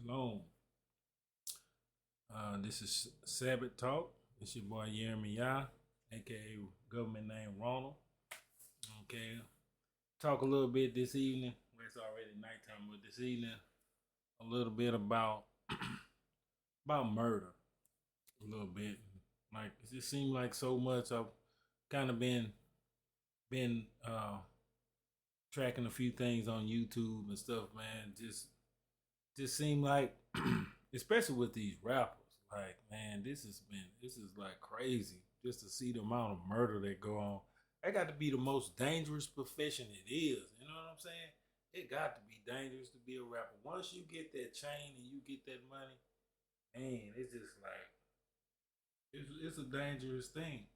Shalom. This is Shabbat Talk. It's your boy Yeremiah, aka government name Ronald. Okay. Talk a little bit this evening. Well, it's already nighttime, but this evening a little bit about about murder. A little bit. Like it just seems like so much. I've kind of been tracking a few things on YouTube and stuff, man. Just seem like, especially with these rappers, like man, this is like crazy just to see the amount of murder that go on. That got to be the most dangerous profession it is. You know what I'm saying? It got to be dangerous to be a rapper. Once you get that chain and you get that money, man, it's just like it's a dangerous thing.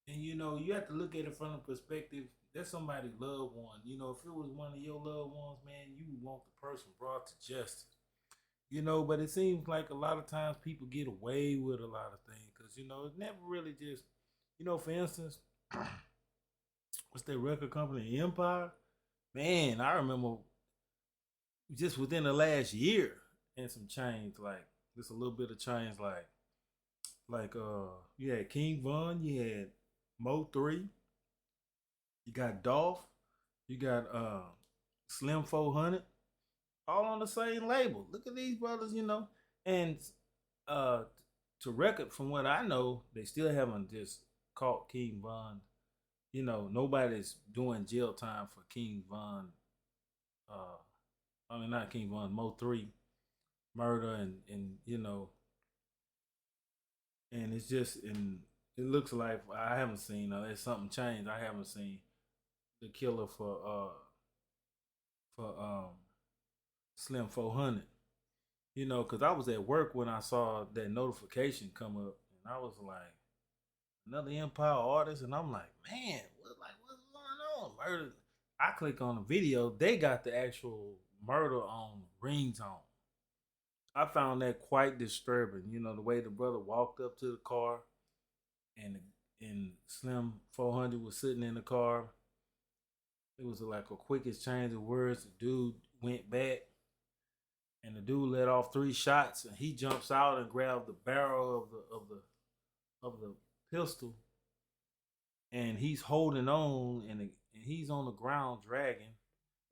And you have to look at it from the perspective that's somebody's loved one. If it was one of your loved ones, man, you want the person brought to justice. But it seems like a lot of times people get away with a lot of things because it's never really just for instance, what's that record company Empire? Man, I remember just within the last year and some change, like just a little bit of change, like you had King Von, you had Mo 3, you got Dolph, you got Slim 400, all on the same label. Look at these brothers. And uh to record from what I know, they still haven't just caught King Von. Nobody's doing jail time for King Von. Uh, I mean not King Von, Mo 3 murder and it's just and it looks like I haven't seen. There's something changed. I haven't seen the killer for Slim 400. Because I was at work when I saw that notification come up, and I was like, another Empire artist, and I'm like, man, what's going on? Murder. I click on the video, they got the actual murder on ringtone. I found that quite disturbing. The way the brother walked up to the car, and Slim 400 was sitting in the car. It was like a quick exchange of words. The dude went back, and the dude let off 3 shots, and he jumps out and grabs the barrel of the pistol, and he's holding on, and he's on the ground dragging.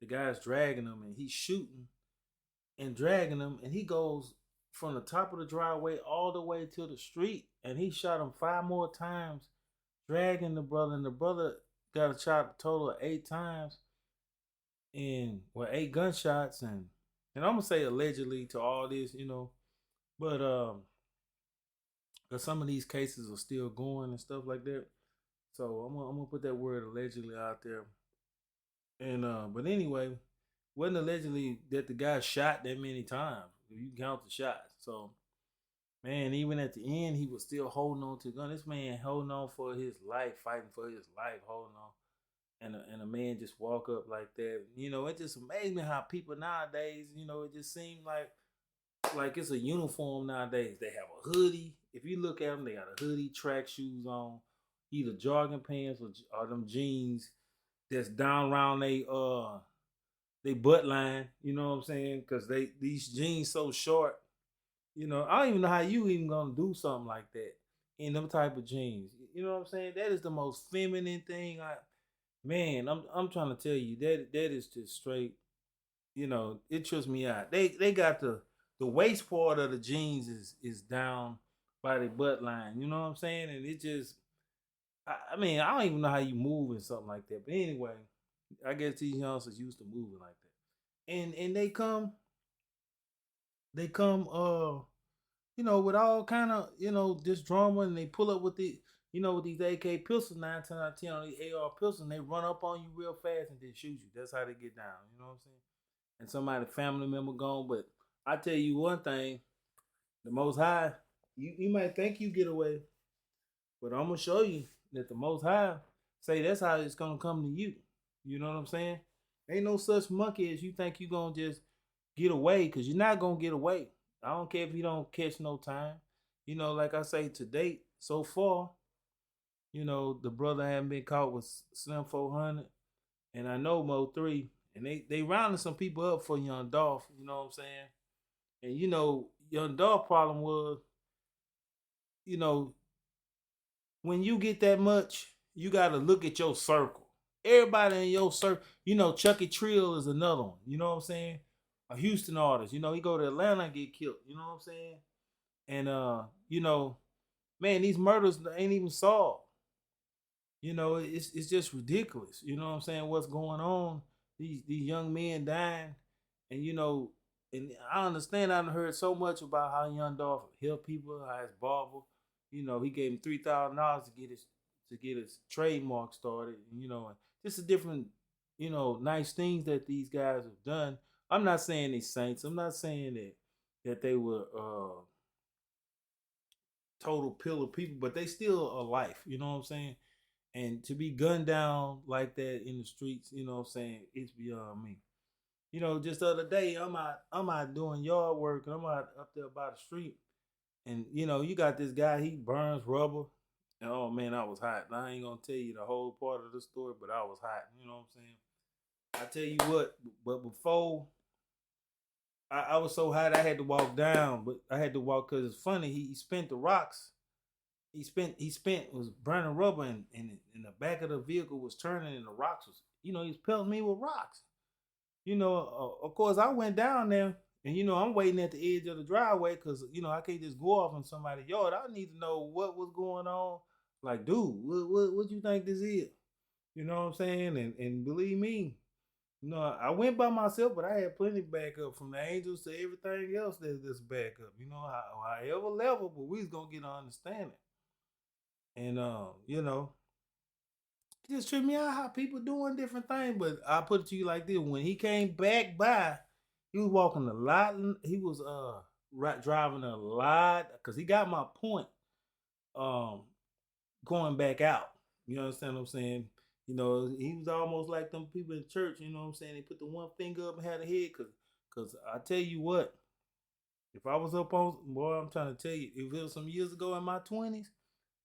The guy's dragging him, and he's shooting and dragging him, and he goes from the top of the driveway all the way to the street, and he shot him 5 more times, dragging the brother, and the brother got a shot a total of 8 times, and 8 gunshots, and I'm gonna say allegedly to all this, but because some of these cases are still going and stuff like that, so I'm gonna put that word allegedly out there, and but anyway, wasn't allegedly that the guy shot that many times. You count the shots, so man, even at the end, he was still holding on to the gun. This man holding on for his life, fighting for his life, holding on. And a man just walk up like that. It just amazed me how people nowadays, it just seems like it's a uniform nowadays. They have a hoodie. If you look at them, they got a hoodie, track shoes on, either jogging pants or them jeans that's down around they butt line. You know what I'm saying? Because these jeans so short. I don't even know how you even gonna do something like that in them type of jeans. You know what I'm saying? That is the most feminine thing. Man, I'm trying to tell you that is just straight. It trips me out. They got the waist part of the jeans is down by the butt line. You know what I'm saying? And it just, I mean, I don't even know how you move in something like that. But anyway, I guess these youngsters used to moving like that, and they come with all kind of this drama, and they pull up with with these AK pistols, 9 10 out of 10 on these AR pistols, and they run up on you real fast and then shoot you. That's how they get down. You know what I'm saying? And somebody family member gone, but I tell you one thing: the Most High, you might think you get away, but I'm gonna show you that the Most High say that's how it's gonna come to you. You know what I'm saying? Ain't no such monkey as you think you gonna just get away, because you're not gonna get away. I don't care if you don't catch no time. Like I say, to date, so far, the brother haven't been caught with Slim 400, and I know Mo 3, and they rounding some people up for young Dolph. You know what I'm saying? And Young Dolph problem was, you know, when you get that much, you got to look at your circle. Everybody in your circle, Chucky Trill is another one. You know what I'm saying? A Houston artist. He go to Atlanta and get killed. You know what I'm saying? And man, these murders ain't even solved. It's just ridiculous. You know what I'm saying? What's going on? These young men dying, and and I understand. I've heard so much about how Young Dolph helped people, how his barber, he gave him $3,000 to get his trademark started. And just a different, nice things that these guys have done. I'm not saying they saints. I'm not saying that they were total pillar people, but they still a life. You know what I'm saying? And to be gunned down like that in the streets, what I'm saying, it's beyond me. Just the other day, I'm out doing yard work, and I'm out up there by the street, and you got this guy, he burns rubber. And oh man, I was hot. Now, I ain't gonna tell you the whole part of the story, but I was hot. You know what I'm saying? I tell you what, but before I was so hot, I had to walk down, but I had to walk because it's funny. He spent the rocks. He spent was burning rubber, and the back of the vehicle was turning, and the rocks was he was pelting me with rocks. Of course, I went down there, and I'm waiting at the edge of the driveway because I can't just go off in somebody's yard. I need to know what was going on. Like, dude, what you think this is? You know what I'm saying? And believe me, I went by myself, but I had plenty of backup from the angels to everything else that's backup. However level, but we was gonna get an understanding. And it just tripped me out how people doing different things. But I put it to you like this: when he came back by, he was walking a lot. He was driving a lot because he got my point. Um, Going back out. You understand what I'm saying? He was almost like them people in church. You know what I'm saying? They put the one finger up and had a head. Cause I tell you what, if I was up on, boy, I'm trying to tell you, if it was some years ago in my 20s,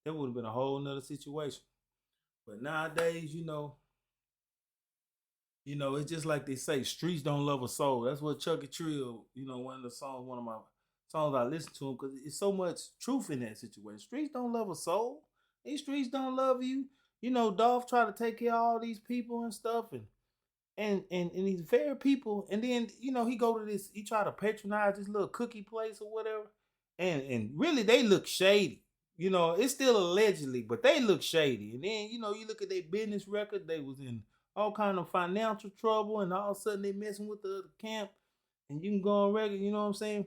that would have been a whole nother situation. But nowadays, it's just like they say, streets don't love a soul. That's what Chucky Trill, one of my songs I listen to him because it's so much truth in that situation. Streets don't love a soul. These streets don't love you. Dolph try to take care of all these people and stuff, and these very people, and then he go to this, he try to patronize this little cookie place or whatever, and really they look shady. It's still allegedly, but they look shady. And then you look at their business record, they was in all kind of financial trouble, and all of a sudden they messing with the camp, and you can go on record. You know what I'm saying?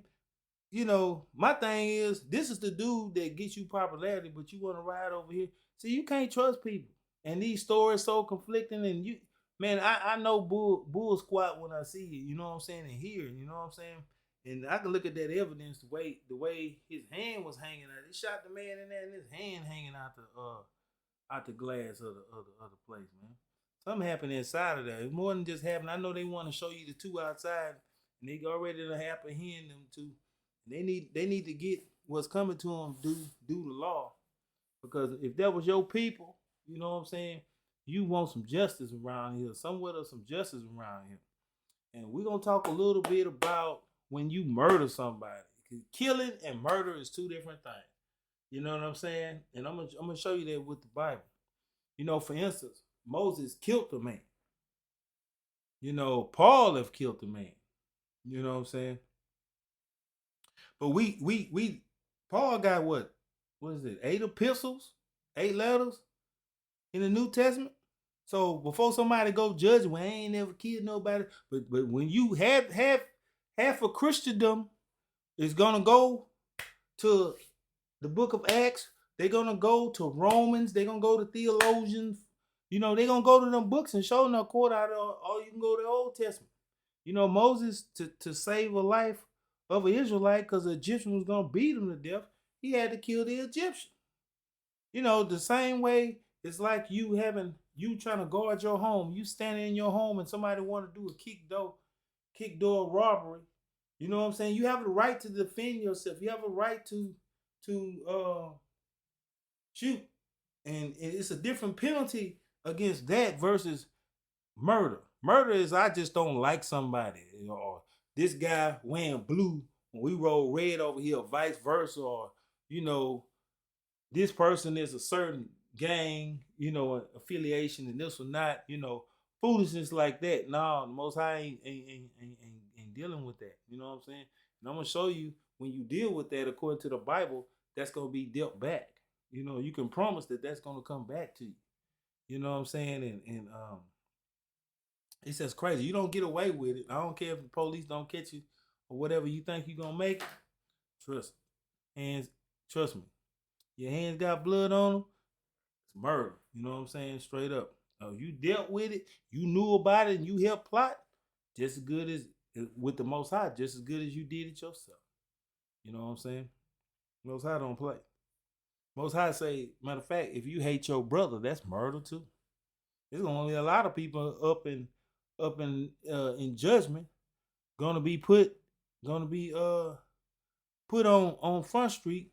My thing is, this is the dude that gets you popularity, but you want to ride over here. See, you can't trust people. And these stories so conflicting, and man, I know bull squat when I see it, you know what I'm saying, and hear it, you know what I'm saying? And I can look at that evidence, the way his hand was hanging out. They shot the man in there and his hand hanging out the glass of the place, man. Something happened inside of that. It's more than just happening. I know they want to show you the two outside, and they already done apprehend them two. They need to get what's coming to them due the law. Because if that was your people, you know what I'm saying, you want some justice around here, somewhat of some justice around here. And we're gonna talk a little bit about when you murder somebody. Killing and murder is two different things. You know what I'm saying? And I'm gonna show you that with the Bible. For instance, Moses killed the man. Paul have killed the man. You know what I'm saying? But we Paul got what is it? 8 epistles, 8 letters in the New Testament. So before somebody go judge, well, I ain't never killed nobody. But when you have half of Christendom is gonna go to the book of Acts, they're gonna go to Romans, they're gonna go to theologians, they're gonna go to them books and show them a quote out of, or you can go to the Old Testament. Moses to save a life of an Israelite because the Egyptian was gonna beat him to death, he had to kill the Egyptian. The same way it's like you trying to guard your home. You standing in your home and somebody want to do a kick door robbery. You know what I'm saying? You have the right to defend yourself. You have a right to shoot. And it's a different penalty against that versus murder. Murder is I just don't like somebody, or this guy wearing blue when we roll red over here, vice versa, or you know, this person is a certain gang, affiliation, and this or not, foolishness like that. No, the Most High ain't dealing with that. You know what I'm saying? And I'm gonna show you when you deal with that according to the Bible, that's gonna be dealt back. You can promise that that's gonna come back to you. You know what I'm saying? And it's just crazy. You don't get away with it. I don't care if the police don't catch you or whatever. You think you're gonna make it. Trust hands. Trust me. Your hands got blood on them. It's murder. You know what I'm saying? Straight up. You dealt with it. You knew about it, and you helped plot just as good as with the Most High, just as good as you did it yourself. You know what I'm saying? Most High don't play. Most High say, matter of fact, if you hate your brother, that's murder too. There's gonna be a lot of people up in judgment gonna be put on Front Street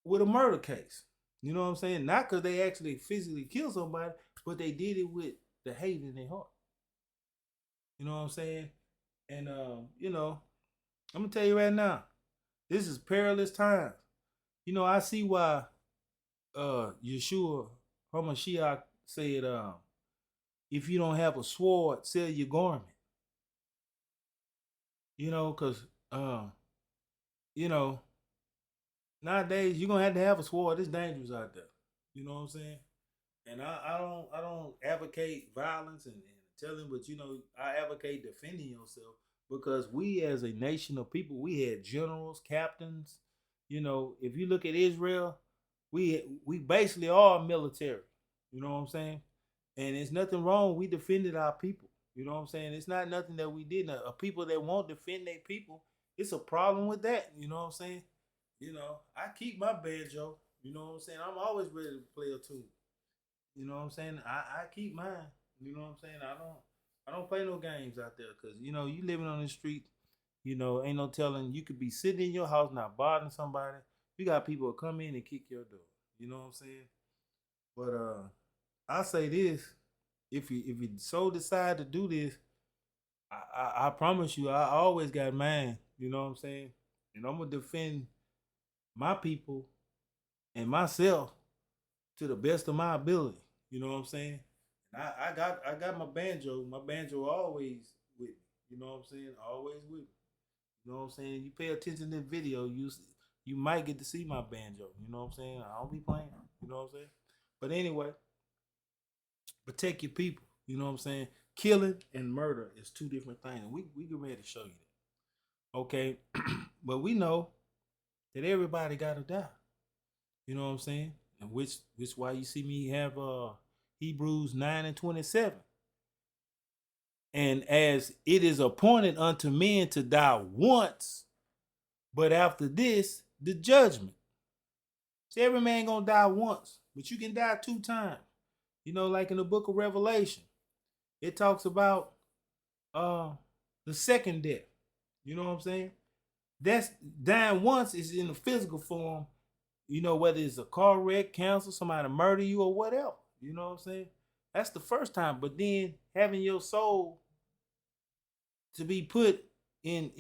with a murder case. You know what I'm saying? Not because they actually physically killed somebody, but they did it with the hate in their heart. You know what I'm saying? And I'm gonna tell you right now, this is perilous times. I see why Yeshua HaMashiach said, if you don't have a sword, sell your garment. Because nowadays you're gonna have to have a sword. It's dangerous out there. You know what I'm saying? And I don't advocate violence and telling, but I advocate defending yourself because we as a nation of people, we had generals, captains. If you look at Israel, we basically are military. You know what I'm saying? And it's nothing wrong. We defended our people. You know what I'm saying? It's not nothing that we did. A people that won't defend their people, it's a problem with that. You know what I'm saying? I keep my banjo. You know what I'm saying? I'm always ready to play a tune. You know what I'm saying? I keep mine. You know what I'm saying? I don't play no games out there because you living on the street. Ain't no telling. You could be sitting in your house not bothering somebody. You got people who come in and kick your door. You know what I'm saying? But I say this: if you so decide to do this, I promise you, I always got mine. You know what I'm saying? And I'm gonna defend my people and myself to the best of my ability. You know what I'm saying? And I got my banjo. My banjo always with me. You know what I'm saying? Always with me. You know what I'm saying? You pay attention to the video, you might get to see my banjo. You know what I'm saying? I don't be playing. You know what I'm saying? But anyway, protect your people. You know what I'm saying? Killing and murder is two different things. We get ready to show you that. Okay. But we know that everybody gotta die. You know what I'm saying? And which why you see me have Hebrews 9:27. And as it is appointed unto men to die once, but after this, the judgment. See, every man gonna die once, but you can die 2 times. Like in the book of Revelation, it talks about the second death. You know what I'm saying? That's dying once is in the physical form, whether it's a car wreck, cancer, somebody murder you, or whatever. You know what I'm saying? That's the first time. But then having your soul to be put in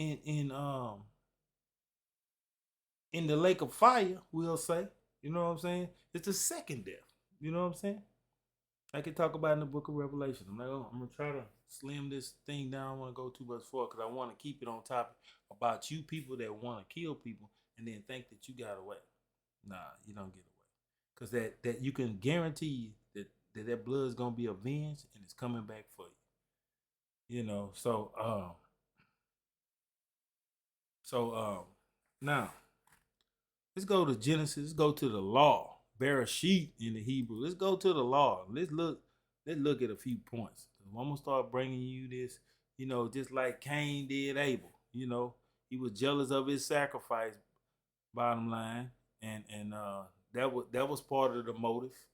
the lake of fire, we'll say. You know what I'm saying? It's the second death. You know what I'm saying? I can talk about in the book of Revelation. I'm gonna try to slim this thing down. I don't want to go too much forward because I want to keep it on topic about you people that want to kill people and then think that you got away. Nah, you don't get away. Because that you can guarantee that blood is gonna be avenged and it's coming back for you. Now let's go to Genesis. Let's go to the law. Bereshit in the Hebrew. Let's go to the law. Let's look at a few points. I'm gonna start bringing you this. Just like Cain did Abel. He was jealous of his sacrifice. Bottom line, and that was part of the motive.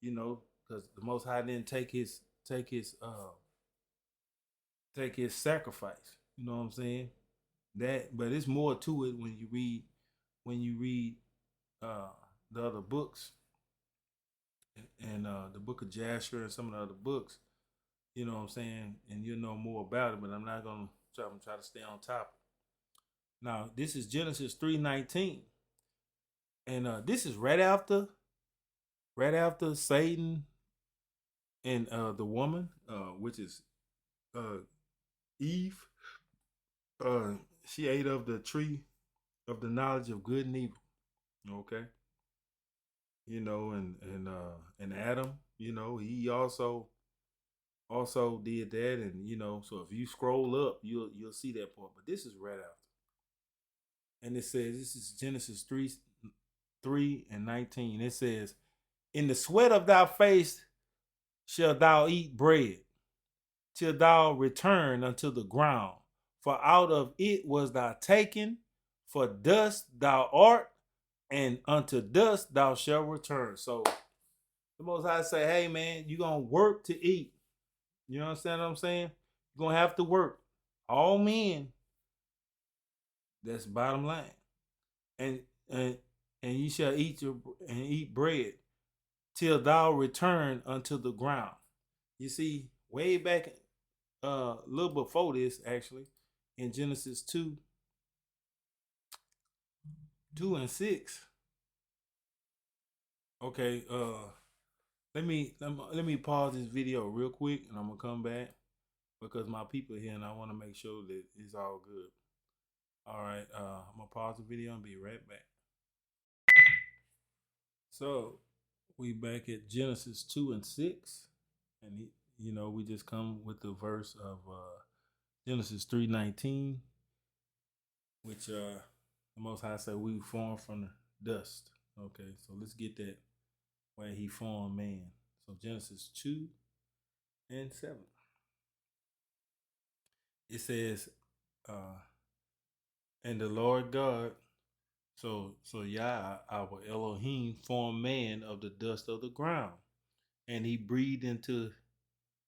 Because the Most High didn't take his sacrifice. You know what I'm saying? But it's more to it when you read the other books and the book of Jasher and some of the other books. You know what I'm saying? And you'll know more about it. But I'm not gonna try to stay on topic. Now this is Genesis 3:19, and this is right after Satan and the woman, which is uh, Eve. Uh, she ate of the tree of the knowledge of good and evil. Okay, and Adam, he also did that, and so if you scroll up, you'll see that part. But this is right after, and it says this is Genesis 3:3 and 19. It says, "In the sweat of thy face shalt thou eat bread, till thou return unto the ground. For out of it was thou taken, for dust thou art, and unto dust thou shalt return." So the Most High say, hey man, you're gonna work to eat. You understand what I'm saying? You're gonna have to work. All men, that's bottom line. And and and ye shall eat bread till thou return unto the ground. You see, way back a little before this, actually, in Genesis 2:2 and 6. Okay, let me pause this video real quick, and I'm gonna come back because my people are here, and I want to make sure that it's all good. All right, I'm gonna pause the video and be right back. So we back at Genesis 2:6, and we just come with the verse of Genesis 3:19, which the Most High said we formed from the dust. Okay, so let's get that where he formed man. So Genesis 2:7. It says, and the Lord God, so Yah, our Elohim, formed man of the dust of the ground, and he breathed into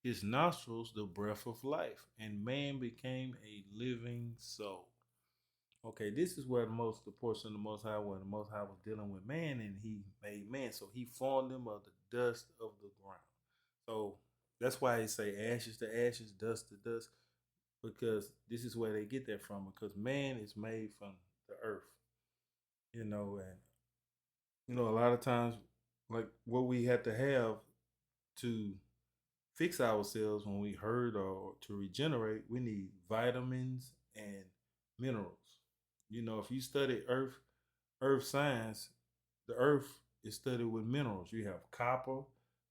his nostrils the breath of life, and man became a living soul. Okay, this is where the portion of the Most High, where the Most High was dealing with man, and he made man. So he formed them of the dust of the ground. So that's why he say ashes to ashes, dust to dust, because this is where they get that from. Because man is made from the earth, and a lot of times, like what we have to have to fix ourselves when we hurt or to regenerate, we need vitamins and minerals. If you study earth science, the earth is studied with minerals. You have copper,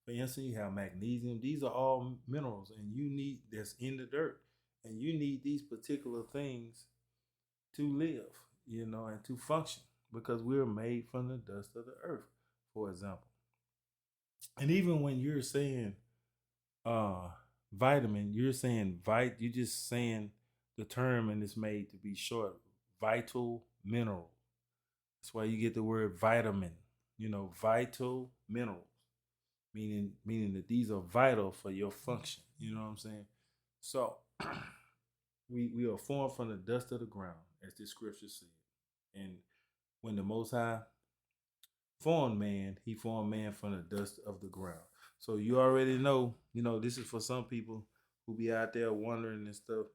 for instance, you have magnesium. These are all minerals, and you need that's in the dirt, and you need these particular things to live, and to function, because we're made from the dust of the earth, for example. And even when you're saying uh vitamin, you're saying you're just saying the term, and it's made to be short, vital mineral. That's why you get the word vitamin, vital minerals, meaning that these are vital for your function. You know what I'm saying? So we are formed from the dust of the ground, as the scripture said. And when the Most High formed man, he formed man from the dust of the ground. So you already know, this is for some people who be out there wondering and stuff.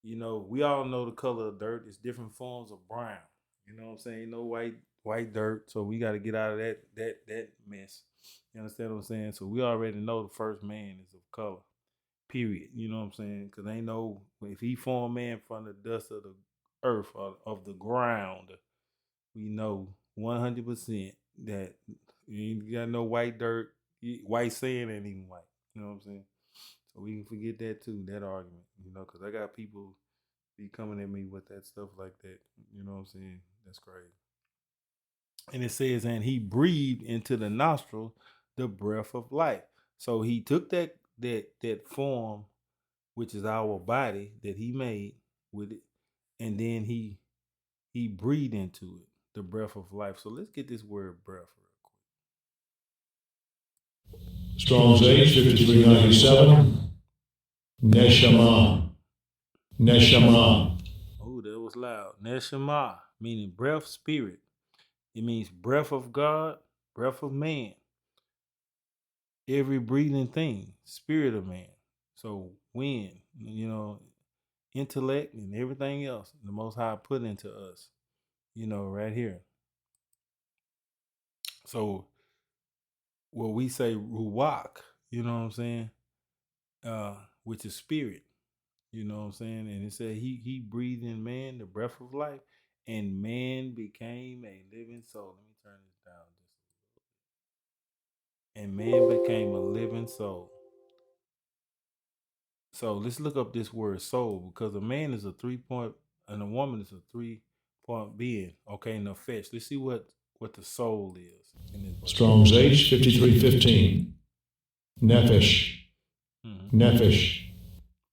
We all know the color of dirt is different forms of brown. You know what I'm saying? No white dirt. So we got to get out of that mess. You understand what I'm saying? So we already know the first man is of color. Period. You know what I'm saying? Because they know if he formed man from the dust of the earth or of the ground, we know 100% that you ain't got no white dirt. White sand ain't even white. You know what I'm saying? So we can forget that too, that argument, because I got people be coming at me with that stuff like that. You know what I'm saying? That's crazy. And it says, and he breathed into the nostril the breath of life. So he took that form, which is our body that he made with it, and then he breathed into it the breath of life. So let's get this word breath real quick. Strong's H5397. Neshama. Neshama. Oh, that was loud. Neshama, meaning breath, spirit. It means breath of God, breath of man. Every breathing thing, spirit of man. So wind, intellect, and everything else the Most High put into us, right here. So what we say ruach, you know what I'm saying, which is spirit, you know what I'm saying, and it said he breathed in man the breath of life, and man became a living soul. Let me turn this down just, and man became a living soul. So let's look up this word soul, because a man is a 3 point and a woman is a 3 point being. Okay, in the fetch. Let's see what the soul is in this verse. Strong's H 5315. Nefesh. Nefesh.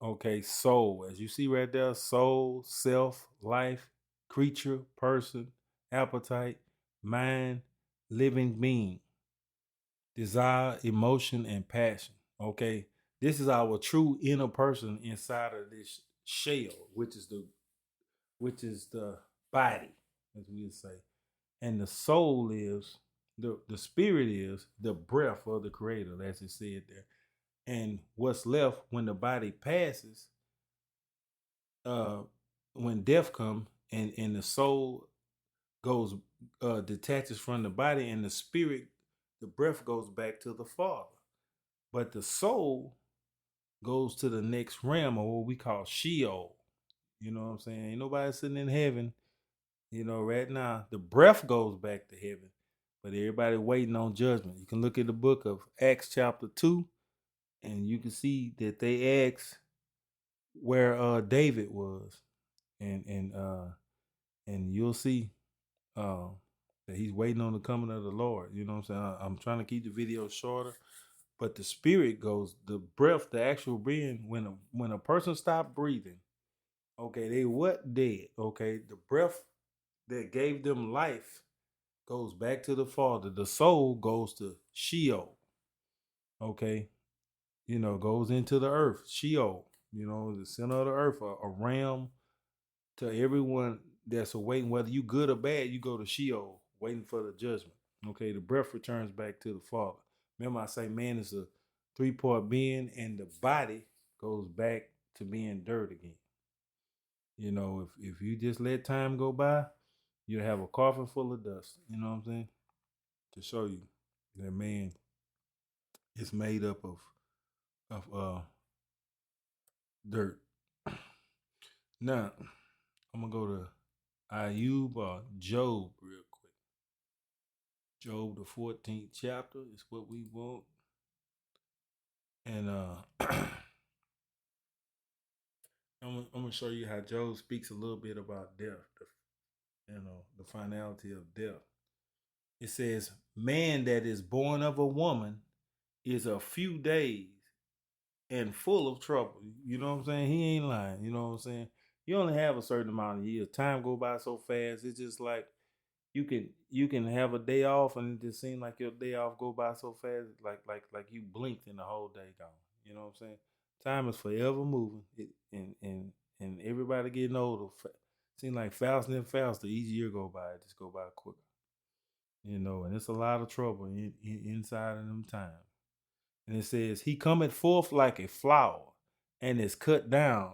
Okay, soul. As you see right there, soul, self, life, creature, person, appetite, mind, living being, desire, emotion, and passion. Okay, this is our true inner person inside of this shell, which is the body, as we would say. And the soul is the spirit is the breath of the creator, as it said there. And what's left when the body passes, uh when death comes, and the soul goes detaches from the body, and the spirit, the breath goes back to the Father. But the soul goes to the next realm, or what we call Sheol. You know what I'm saying? Ain't nobody sitting in heaven. Right now, the breath goes back to heaven, but everybody waiting on judgment. You can look at the book of Acts chapter 2, and you can see that they asked where David was, and you'll see uh, that he's waiting on the coming of the Lord. You know what I'm saying? I'm trying to keep the video shorter, but the spirit goes, the breath, the actual being, when a person stopped breathing, okay, they what dead, okay, the breath that gave them life goes back to the Father. The soul goes to Sheol, okay, goes into the earth, Sheol, the center of the earth, a realm to everyone that's awaiting, whether you good or bad, you go to Sheol, waiting for the judgment. Okay, the breath returns back to the Father. Remember, I say man is a 3 point being, and the body goes back to being dirt again. If you just let time go by, you'll have a coffin full of dust. You know what I'm saying? To show you that man is made up of dirt. Now, I'm gonna go to Ayub or Job real quick. Job, the 14th chapter is what we want. And I'm gonna show you how Job speaks a little bit about death, the finality of death. It says, man that is born of a woman is a few days and full of trouble. You know what I'm saying? He ain't lying. You know what I'm saying? You only have a certain amount of years. Time go by so fast. It's just like you can have a day off, and it just seems like your day off go by so fast, like you blinked and the whole day gone. You know what I'm saying? Time is forever moving, and everybody getting older. Seems like faster and faster. Each year go by, it just go by quicker. And it's a lot of trouble inside of them times. And it says, he cometh forth like a flower, and is cut down.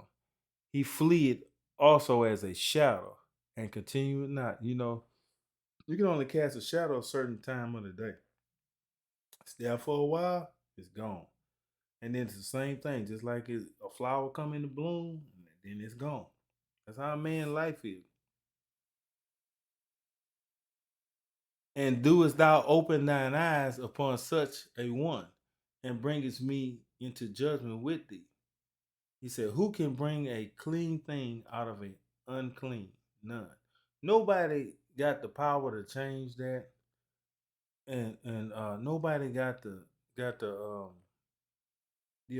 He fleeth also as a shadow, and continueth not. You can only cast a shadow a certain time of the day. It's there for a while, it's gone. And then it's the same thing, just like a flower come into bloom, and then it's gone. That's how a man's life is. And doest thou open thine eyes upon such a one, and bringest me into judgment with thee? He said, who can bring a clean thing out of an unclean? None. Nobody got the power to change that, and nobody got the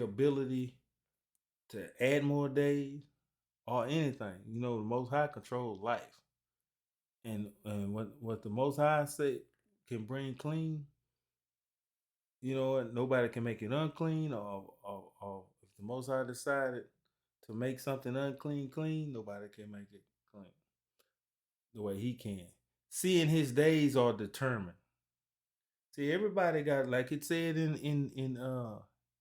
ability to add more days or anything. The Most High controls life, and what the Most High said can bring clean. Nobody can make it unclean, or if the Most High decided to make something unclean clean, nobody can make it clean the way He can. Seeing His days are determined. See, everybody got, like it said in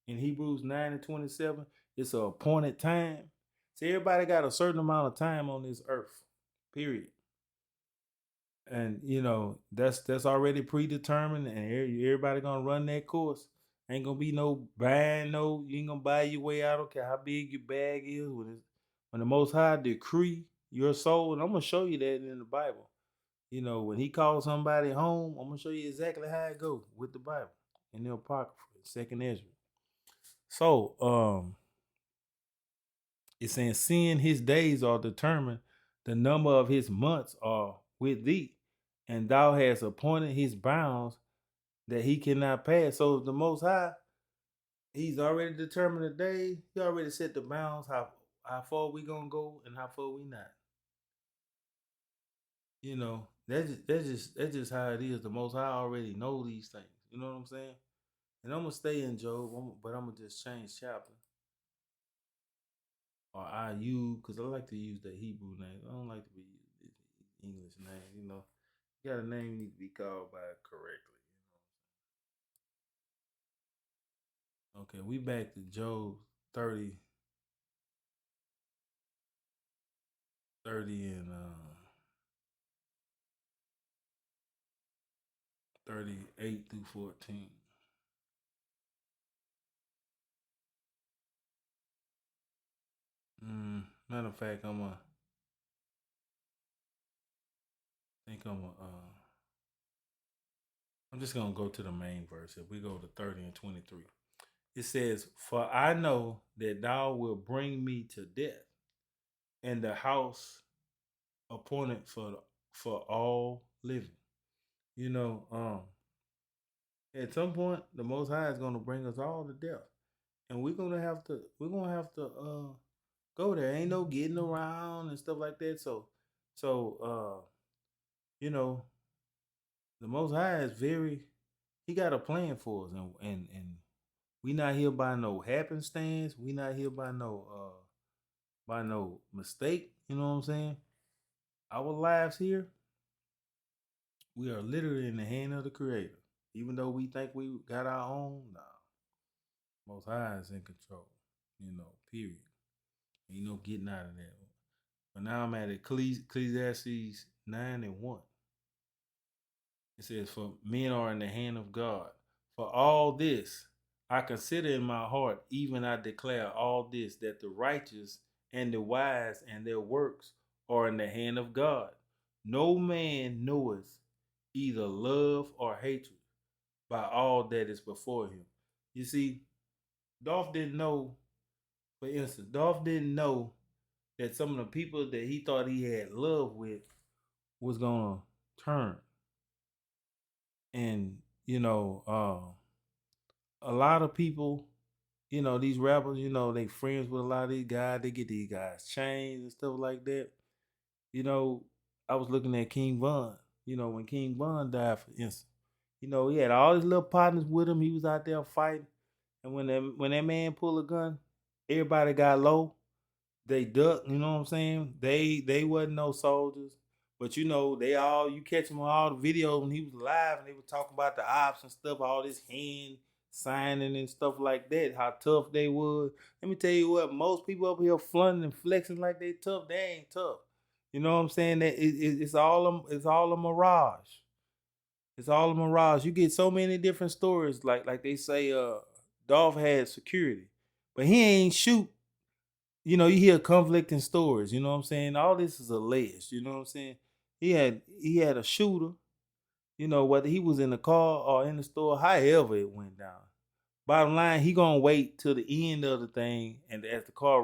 Hebrews 9:27, it's an appointed time. See, everybody got a certain amount of time on this earth, period. And that's already predetermined, and everybody gonna run that course. Ain't gonna be no buying, no, you ain't gonna buy your way out. I don't care how big your bag is. When the Most High decree your soul, and I'm gonna show you that in the Bible. When He calls somebody home, I'm gonna show you exactly how it go with the Bible in the Apocrypha, Second Ezra. So, it's saying, seeing His days are determined, the number of His months are with thee, and thou hast appointed His bounds that He cannot pass. So the Most High, He's already determined the day. He already set the bounds, how far we gonna go and how far we not. That's just how it is. The Most High already know these things. You know what I'm saying? And I'm gonna stay in Job, but I'm gonna just change chapter. Or I use, because I like to use the Hebrew name. I don't like to be English name. You got a name, you need to be called by it correctly. Okay, we back to Job 30, 30 and 38 through 14. Matter of fact, I'm just gonna go to the main verse. If we go to 30 and 23, it says, "For I know that thou wilt bring me to death, and the house appointed for all living." You know, at some point, the Most High is gonna bring us all to death, and we're gonna have to go there. Ain't no getting around and stuff like that. So you know, the Most High is very. He got a plan for us, and we not here by no happenstance. We not here by no mistake. You know what I'm saying? Our lives here, we are literally in the hand of the Creator. Even though we think we got our own, nah. Most High is in control. Period. Ain't no getting out of that. But now I'm at Ecclesiastes 9 and 1. It says, "For men are in the hand of God. For all this I consider in my heart, even I declare all this, that the righteous and the wise and their works are in the hand of God. No man knoweth either love or hatred by all that is before him." You see, Dolph didn't know, for instance, Dolph didn't know that some of the people that he thought he had love with was gonna turn. And a lot of people, these rappers, they friends with a lot of these guys. They get these guys chains and stuff like that. You know, I was looking at King Von. When King Von died, for instance, he had all his little partners with him. He was out there fighting, and when that man pulled a gun, everybody got low. They ducked. You know what I'm saying? They wasn't no soldiers, but they all, you catch them on all the videos when he was alive, and they were talking about the ops and stuff, all this hand signing and stuff like that, how tough they was. Let me tell you what, most people up here flaunting and flexing like they tough, they ain't tough. You know what I'm saying? That it's all a mirage. It's all a mirage. You get so many different stories, like they say, Dolph had security, but he ain't shoot. You hear conflicting stories. You know what I'm saying? All this is alleged. You know what I'm saying? He had a shooter. Whether he was in the car or in the store, however it went down. Bottom line, he gonna wait till the end of the thing, and as the car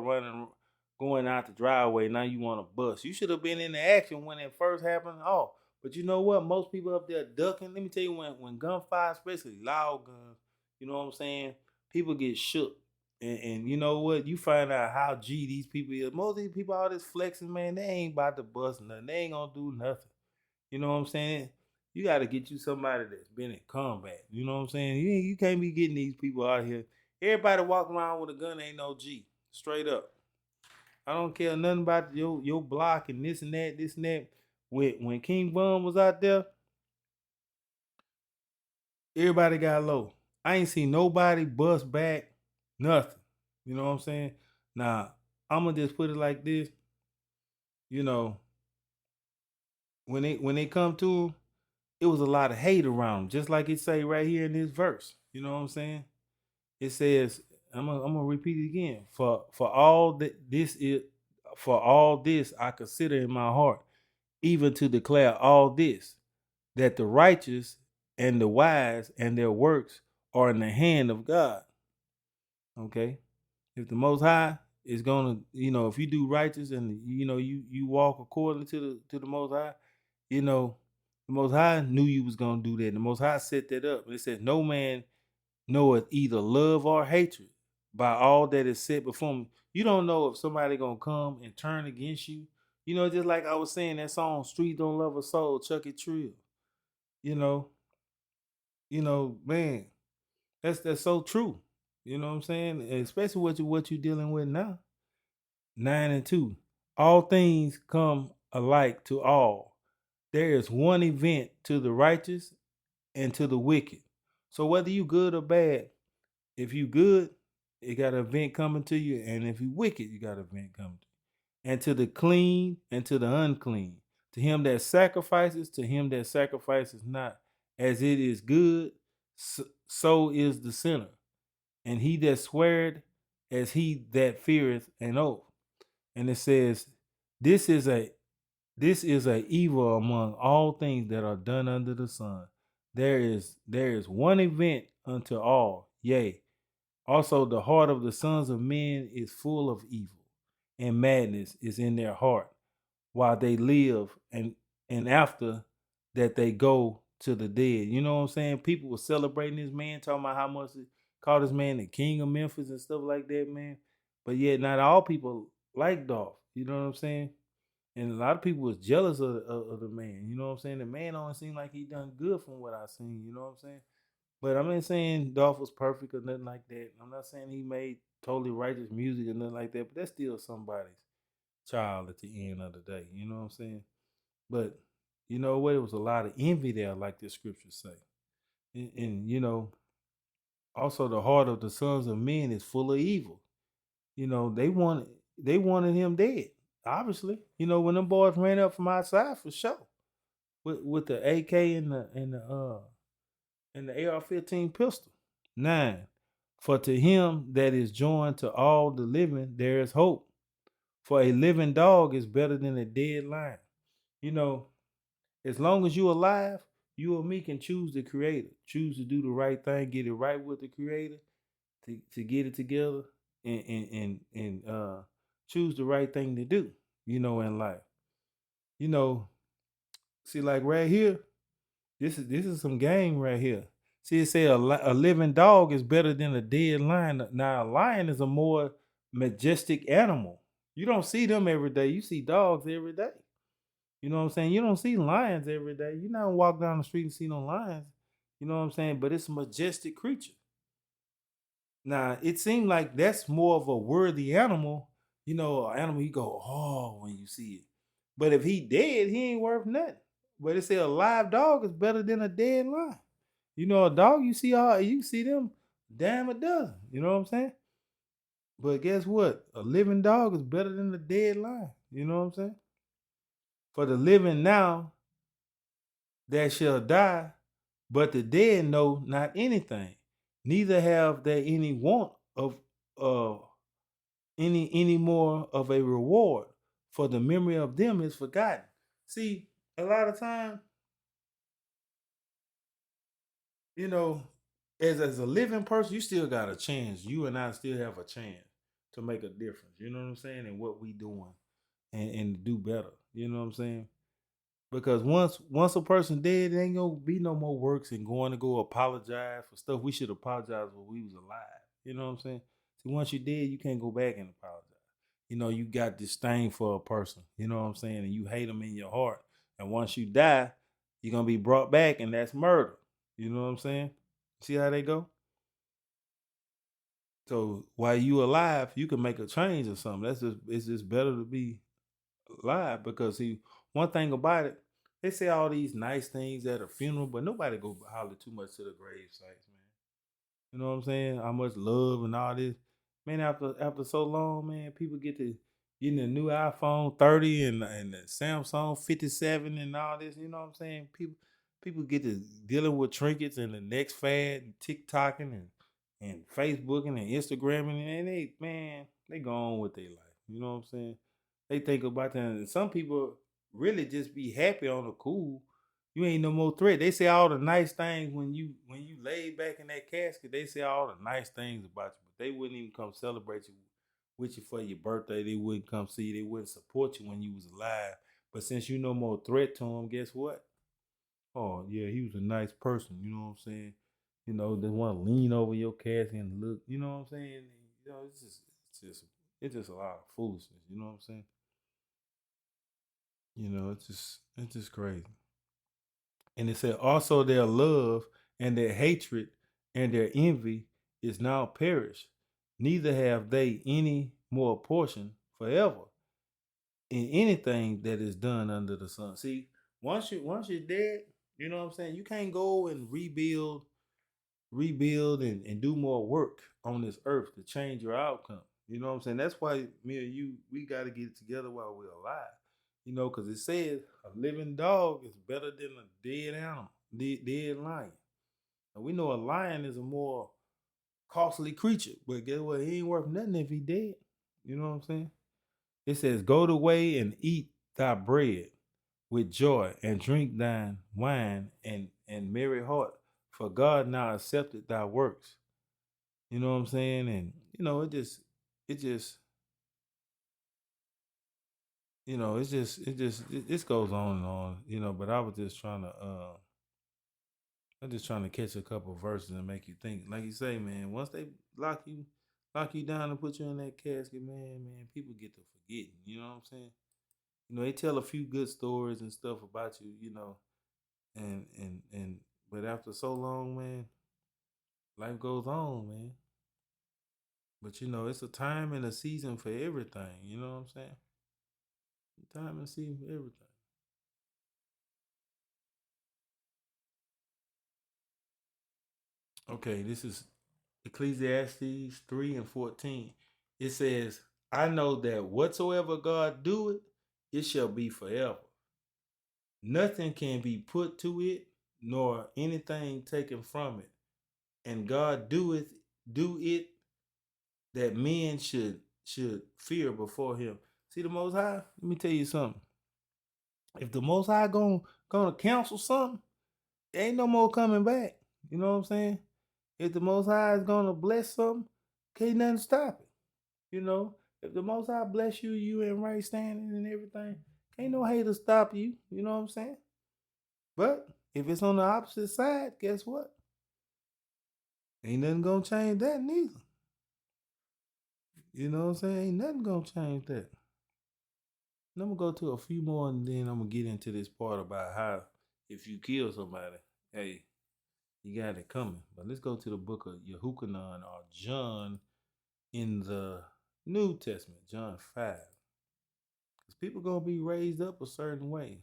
going out the driveway, now you want to bust. You should have been in the action when it first happened. Oh, but you know what? Most people up there ducking. Let me tell you, when gunfire, especially loud guns, you know what I'm saying? People get shook. And you know what? You find out how G these people is. Most of these people, all this flexing, man, they ain't about to bust nothing. They ain't gonna do nothing. You know what I'm saying? You got to get you somebody that's been in combat. You know what I'm saying? You can't be getting these people out here. Everybody walking around with a gun ain't no G. Straight up. I don't care nothing about your block and this and that, this and that. When King Bum was out there, everybody got low. I ain't seen nobody bust back, nothing. You know what I'm saying? Now, I'm gonna just put it like this. You know, when they come to him, it was a lot of hate around him, just like it say right here in this verse. You know what I'm saying? It says, I'm gonna repeat it again. For all that this is, for all this I consider in my heart, even to declare all this, that the righteous and the wise and their works are in the hand of God. Okay, if the Most High is gonna, if you do righteous and you walk according to the Most High, you know, the Most High knew you was gonna do that. The Most High set that up. It says, "No man knoweth either love or hatred by all that is set before me." You don't know if somebody gonna come and turn against you. Just like I was saying that song, "Street Don't Love a Soul," Chucky Trill. You know, man, that's so true. You know what I'm saying? Especially what you dealing with now. 9 and 2. All things come alike to all. There is one event to the righteous and to the wicked. So whether you good or bad, if you good, you got an event coming to you, and if you wicked, you got an event coming to you. And to the clean and to the unclean, to him that sacrifices, to him that sacrifices not, as it is good, so is the sinner. And he that sweareth, as he that feareth an oath. And it says, this is a evil among all things that are done under the sun. There is one event unto all, yea, also the heart of the sons of men is full of evil, and madness is in their heart, while they live, and after that they go to the dead. You know what I'm saying? People were celebrating this man, talking about how much it called this man the king of Memphis and stuff like that, man. But yet not all people like Dolph. You know what I'm saying? And a lot of people was jealous of the man. You know what I'm saying? The man only seemed like he done good from what I seen. You know what I'm saying? But I'm not saying Dolph was perfect or nothing like that. I'm not saying he made totally righteous music or nothing like that. But that's still somebody's child at the end of the day. You know what I'm saying? But you know what? It was a lot of envy there, like the scriptures say. And also the heart of the sons of men is full of evil. They wanted him dead. Obviously, when them boys ran up from outside for sure, with the AK and the AR-15 pistol. 9. For to him that is joined to all the living, there is hope. For a living dog is better than a dead lion. You know, as long as you're alive, you or me can choose the creator, choose to do the right thing, get it right with the creator, to get it together and choose the right thing to do, in life. You know, see, like right here, this is some game right here. See, it say a living dog is better than a dead lion. Now, a lion is a more majestic animal. You don't see them every day. You see dogs every day. You know what I'm saying? You don't see lions every day. You don't walk down the street and see no lions. You know what I'm saying? But it's a majestic creature. Now, it seems like that's more of a worthy animal. An animal you go, oh, when you see it. But if he dead, he ain't worth nothing. But it say a live dog is better than a dead lion. A dog you see them damn a dozen. You know what I'm saying? But guess what? A living dog is better than a dead lion. You know what I'm saying? For the living now that shall die, but the dead know not anything. Neither have they any want of any more of a reward, for the memory of them is forgotten. See, a lot of time, you know, as a living person, you still got a chance. You and I still have a chance to make a difference. You know what I'm saying? And what we doing and do better. You know what I'm saying? Because once a person dead, it ain't gonna be no more works and going to go apologize for stuff we should apologize when we was alive. You know what I'm saying? See, once you're dead, you can't go back and apologize. You got this thing for a person. You know what I'm saying? And you hate them in your heart. And once you die, you're gonna be brought back, and that's murder. You know what I'm saying? See how they go? So while you alive, you can make a change or something. It's just better to be alive because see, one thing about it, they say all these nice things at a funeral, but nobody go holler too much to the grave sites, man. You know what I'm saying? How much love and all this. man, after so long, man, people getting a new iPhone 30 and the Samsung 57 and all this. You know what I'm saying? People get to dealing with trinkets and the next fad, and TikToking and Facebooking and Instagramming, and they go on with their life. You know what I'm saying? They think about that. And some people really just be happy on the cool. You ain't no more threat. They say all the nice things when you lay back in that casket. They say all the nice things about you, but they wouldn't even come celebrate you with you for your birthday. They wouldn't come see you. They wouldn't support you when you was alive. But since you no more threat to them, guess what? Oh yeah, he was a nice person. You know what I'm saying? You know, they want to lean over your casket and look. You know what I'm saying? You know, it's just a lot of foolishness. You know what I'm saying? You know, it's just crazy. And it said also their love and their hatred and their envy is now perished. Neither have they any more portion forever in anything that is done under the sun. See, once you're dead, you know what I'm saying? You can't go and rebuild and do more work on this earth to change your outcome. You know what I'm saying? That's why me and you, we got to get it together while we're alive. You know, because it says a living dog is better than a dead animal, dead lion. And we know a lion is a more costly creature, but guess what? He ain't worth nothing if he dead. You know what I'm saying? It says, go the way and eat thy bread with joy and drink thine wine and merry heart, for God now accepted thy works. You know what I'm saying? And it just it goes on and on, but I'm just trying to catch a couple of verses and make you think. Like you say, man, once they lock you down and put you in that casket, man, people get to forgetting. You know what I'm saying? They tell a few good stories and stuff about you, and but after so long, man, life goes on, man. But it's a time and a season for everything. You know what I'm saying? A time and a season for everything. Okay, this is Ecclesiastes 3:14. It says, I know that whatsoever God doeth, it shall be forever. Nothing can be put to it, nor anything taken from it. And God do it that men should fear before him. See the most high? Let me tell you something. If the most high gonna cancel something, there ain't no more coming back. You know what I'm saying? If the most high is gonna bless something, can't nothing stop it. You know, if the Most High bless you, you in right standing and everything, ain't no hater stop you. You know what I'm saying? But if it's on the opposite side, guess what? Ain't nothing gonna change that neither. You know what I'm saying? Ain't nothing gonna change that. And I'm gonna go to a few more, and then I'm gonna get into this part about how if you kill somebody, hey, you got it coming. But let's go to the book of Yehukanan or John in the New Testament, John 5. Because people gonna be raised up a certain way.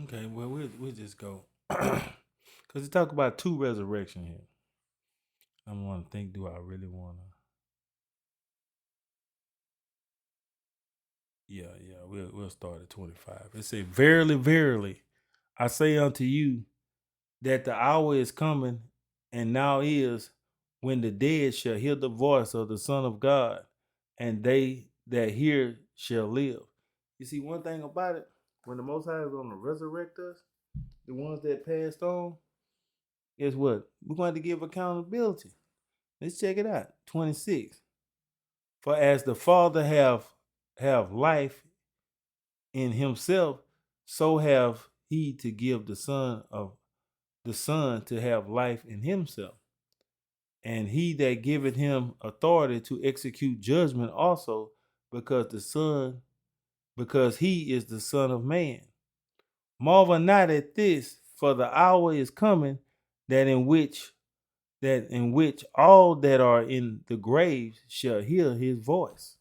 Okay, well we'll just go because you talk about two resurrection here. I want to think. Do I really want to? Yeah. We'll start at 25. It say, "Verily, verily, I say unto you that the hour is coming, and now is, when the dead shall hear the voice of the Son of God, and they that hear shall live." You see, one thing about it, when the Most High is going to resurrect us, the ones that passed on, guess what? We're going to give accountability. Let's check it out. 26. For as the Father have life in himself, so have he to give the Son to have life in himself. And he that giveth him authority to execute judgment also, because he is the Son of Man. Marvel not at this, for the hour is coming that in which all that are in the graves shall hear his voice,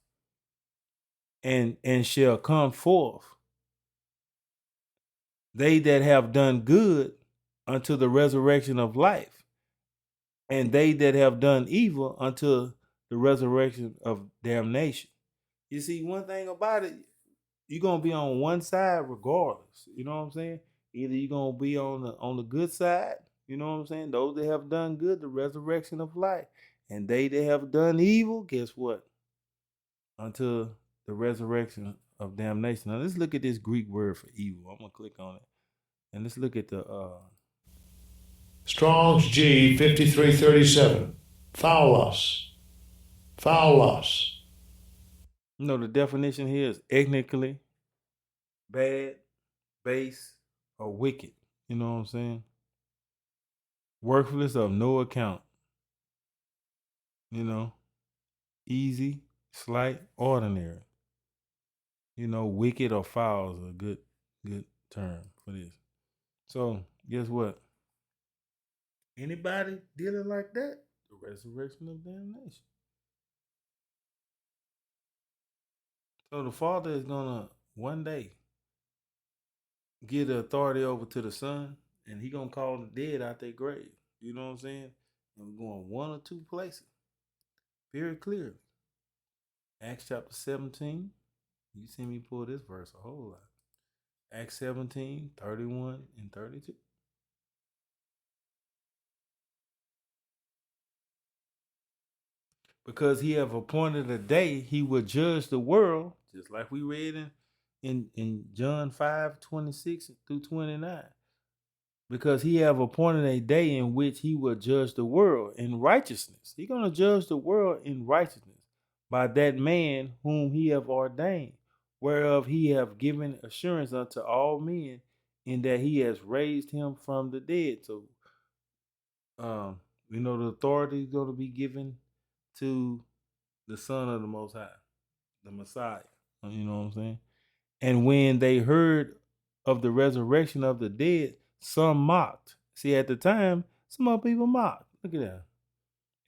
and shall come forth, they that have done good unto the resurrection of life, and they that have done evil unto the resurrection of damnation. You see, one thing about it, you're gonna be on one side regardless. You know what I'm saying? Either you're gonna be on the good side, you know what I'm saying? Those that have done good, the resurrection of life. And they that have done evil, guess what? Until the resurrection of damnation. Now let's look at this Greek word for evil. I'm gonna click on it. And let's look at the Strong's G 5337. Phaulos. Phaulos. the definition here is ethnically bad, base, or wicked. You know what I'm saying? Worthless of no account. You know, easy, slight, ordinary. Wicked or foul is a good term for this. So guess what? Anybody dealing like that, the resurrection of damnation. So the Father is gonna one day give the authority over to the Son, and he gonna call the dead out their grave. You know what I'm saying? And we're going one or two places. Very clearly. Acts chapter 17. You see me pull this verse a whole lot. Acts 17, 31 and 32. Because he have appointed a day he will judge the world, just like we read in John 5, 26 through 29. Because he have appointed a day in which he will judge the world in righteousness. He's going to judge the world in righteousness by that man whom he have ordained, whereof he have given assurance unto all men, in that he has raised him from the dead. So, the authority is going to be given to the Son of the Most High, the Messiah. You know what I'm saying? And when they heard of the resurrection of the dead, some mocked. See, at the time, some other people mocked. Look at that.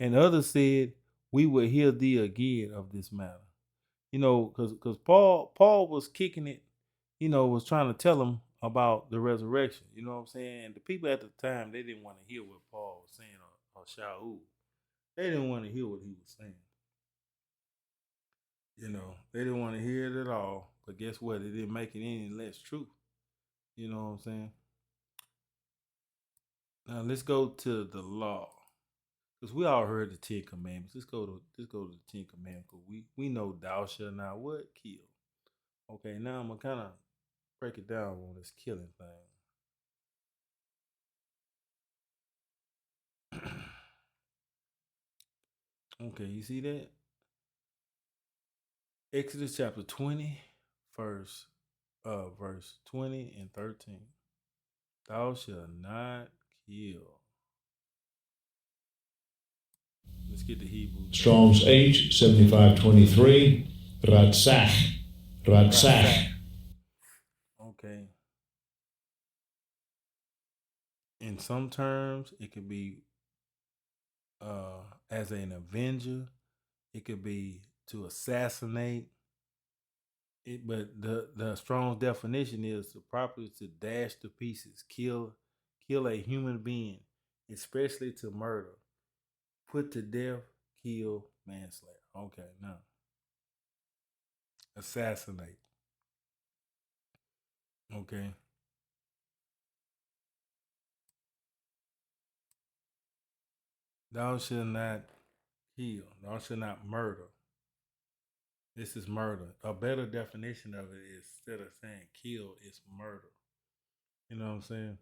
And others said, we will hear thee again of this matter. Because Paul was kicking it, was trying to tell them about the resurrection. You know what I'm saying? And the people at the time, they didn't want to hear what Paul was saying, or Shaul. They didn't want to hear what he was saying. They didn't want to hear it at all. But guess what? It didn't make it any less true. You know what I'm saying? Now let's go to the law. Because we all heard the Ten Commandments. Let's go to the Ten Commandments. We know thou shalt not what? Kill. Okay, now I'm gonna kind of break it down on this killing thing. Okay, you see that? Exodus chapter 20, verse 20 and 13. Thou shalt not kill. Let's get the Hebrew. Strong's H 7523. Ratzach. Ratzach. Okay. In some terms, it could be as an avenger. It could be to assassinate. But the strong definition is the property to dash to pieces, kill a human being, especially to murder, put to death, kill, manslaughter. Okay, now assassinate. Okay. Thou shalt not kill. Thou shalt not murder. This is murder. A better definition of it is, instead of saying kill, it's murder. You know what I'm saying?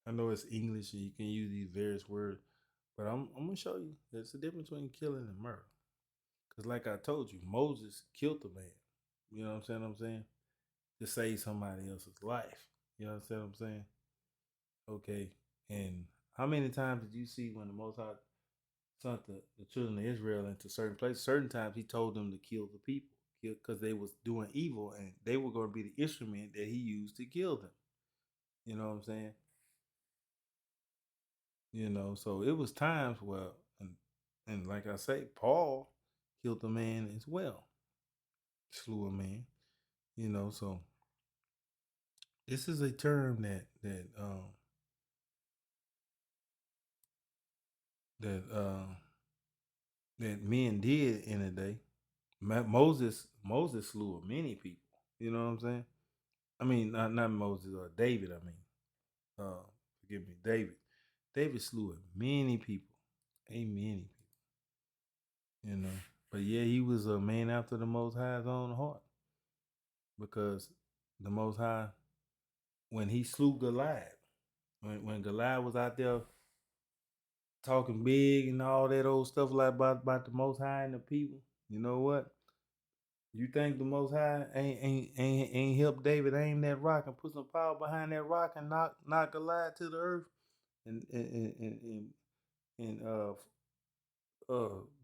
I know it's English and you can use these various words, but I'm gonna show you there's a difference between killing and murder. Because like I told you, Moses killed the man. You know what I'm saying? To save somebody else's life. You know what I'm saying? Okay. And how many times did you see when the Most High sent the children of Israel into certain places? Certain times he told them to kill the people because they was doing evil and they were going to be the instrument that he used to kill them. You know what I'm saying? So it was times where, and like I say, Paul killed the man as well. slew a man. So this is a term that that men did in a day. Moses slew many people. You know what I'm saying? I mean, not Moses or David. I mean, uh, forgive me, David. David slew many people, many people. You know, but yeah, he was a man after the Most High's own heart, because the Most High, when he slew Goliath, when Goliath was out there talking big and all that old stuff like about the Most High and the people, you know what? You think the Most High ain't help David aim that rock and put some power behind that rock and knock Goliath to the earth and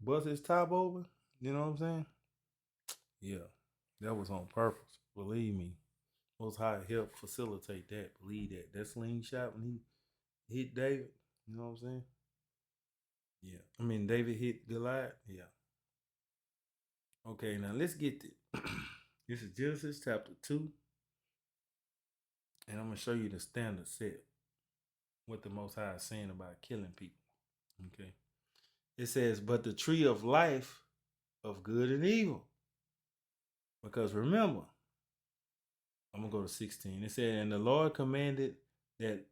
bust his top over? You know what I'm saying? Yeah, that was on purpose. Believe me, Most High helped facilitate that. Believe that. That slingshot when he hit David. You know what I'm saying? Yeah. I mean, David hit Goliath. Yeah. Okay, now let's get this. This is Genesis chapter 2, and I'm going to show you the standard set, what the Most High is saying about killing people. Okay. It says, but the tree of life of good and evil. Because remember, I'm going to go to 16. It said, and the Lord commanded that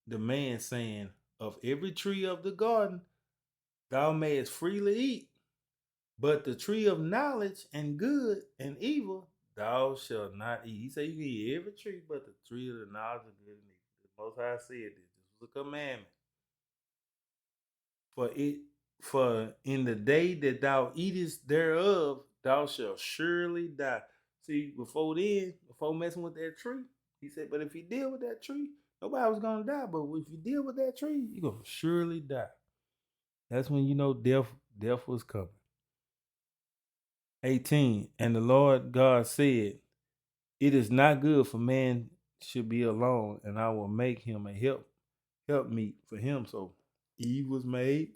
the man, saying, of every tree of the garden thou mayest freely eat, but the tree of knowledge and good and evil thou shalt not eat. He said you can eat every tree but the tree of the knowledge of good and evil. The Most High said this. This was a commandment. For in the day that thou eatest thereof, thou shalt surely die. See, before messing with that tree, he said, but if you deal with that tree, nobody was gonna die. But if you deal with that tree, you're gonna surely die. That's when you know death was coming. 18. And the Lord God said, it is not good for man should be alone, and I will make him a help meet for him. So Eve was made.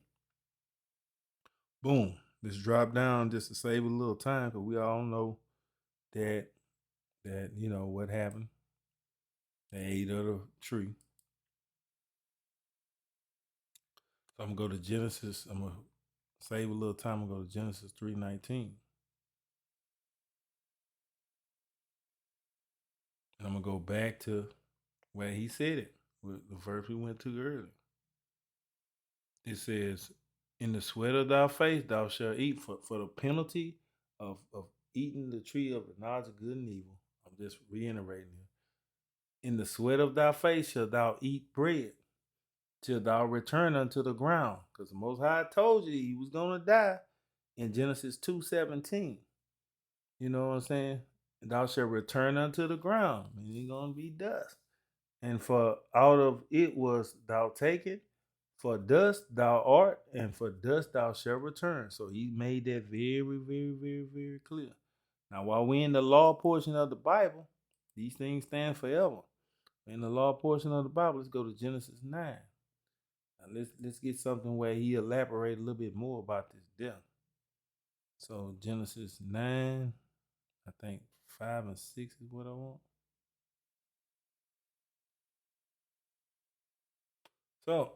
Boom. Let's drop down just to save a little time, because we all know that what happened. They ate of the tree. So I'm gonna go to Genesis. I'm gonna save a little time and go to Genesis 3:19. And I'm gonna go back to where he said it, with the verse we went to earlier. It says, in the sweat of thy face thou shalt eat, for the penalty of eating the tree of the knowledge of good and evil. I'm just reiterating here. In the sweat of thy face shalt thou eat bread, till thou return unto the ground. Because the Most High told you he was going to die in Genesis 2:17. You know what I'm saying? Thou shalt return unto the ground. And you're going to be dust. And for out of it was thou taken, for dust thou art, and for dust thou shalt return. So he made that very, very, very, very clear. Now, while we're in the law portion of the Bible, these things stand forever. In the law portion of the Bible, let's go to Genesis 9. Now let's get something where he elaborate a little bit more about this death. So Genesis 9, I think 5 and 6 is what I want. So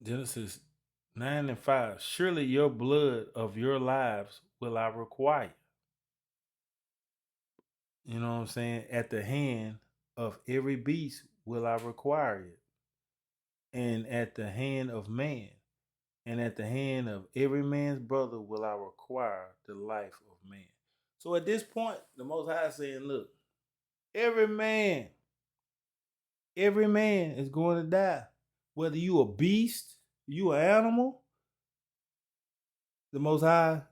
Genesis 9 and 5. Surely your blood of your lives will I require. You know what I'm saying? At the hand of every beast will I require it. And at the hand of man, and at the hand of every man's brother will I require the life of man. So at this point, the Most High is saying, look, every man is going to die. Whether you a beast, you an animal, the Most High,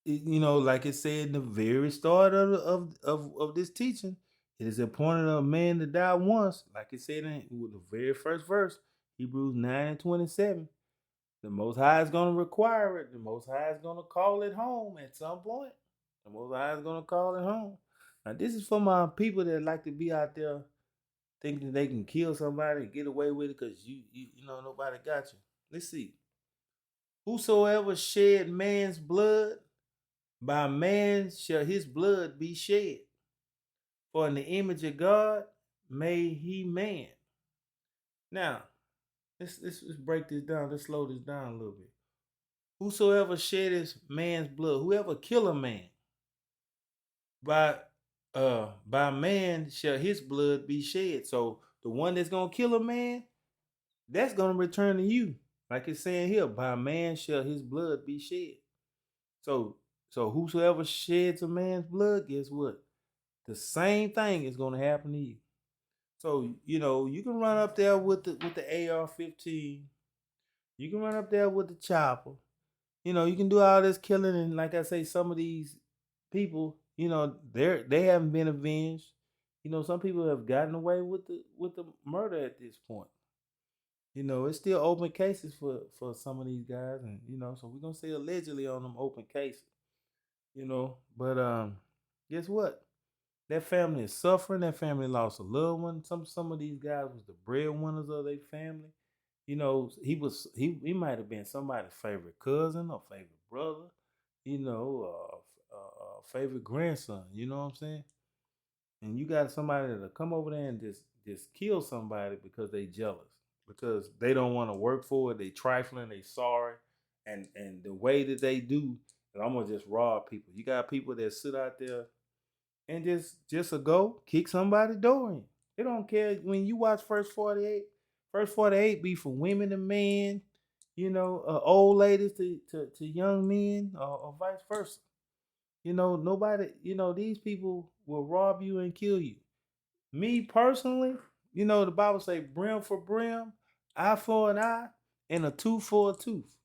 like it said in the very start of this teaching, it is appointed of man to die once, like it said in the very first verse, Hebrews 9 and 27. The Most High is going to require it. The Most High is going to call it home at some point. The Most High is going to call it home. Now, this is for my people that like to be out there thinking they can kill somebody and get away with it because you know nobody got you. Let's see. Whosoever shed man's blood, by man shall his blood be shed. For in the image of God made he man. Now, let's break this down. Let's slow this down a little bit. Whosoever sheddeth man's blood, whoever kill a man, by by man shall his blood be shed. So the one that's gonna kill a man, that's gonna return to you. Like it's saying here, by man shall his blood be shed. So whosoever sheds a man's blood, guess what? The same thing is gonna happen to you. So you can run up there with the AR-15. You can run up there with the chopper. You can do all this killing, and like I say, some of these people, they haven't been avenged. Some people have gotten away with the murder at this point. It's still open cases for some of these guys, and so we're gonna say allegedly on them open cases. But guess what? That family is suffering. That family lost a loved one. Some of these guys was the breadwinners of their family. He might have been somebody's favorite cousin or favorite brother, favorite grandson. You know what I'm saying? And you got somebody that'll come over there and just kill somebody because they jealous, because they don't want to work for it. They trifling. They sorry, and the way that they do, I'm gonna just rob people. You got people that sit out there and just a go kick somebody's door in. They don't care. When you watch First 48 be for women and men, old ladies to young men, or vice versa. Nobody, these people will rob you and kill you. Me personally, the Bible say brim for brim, eye for an eye, and a tooth for a tooth.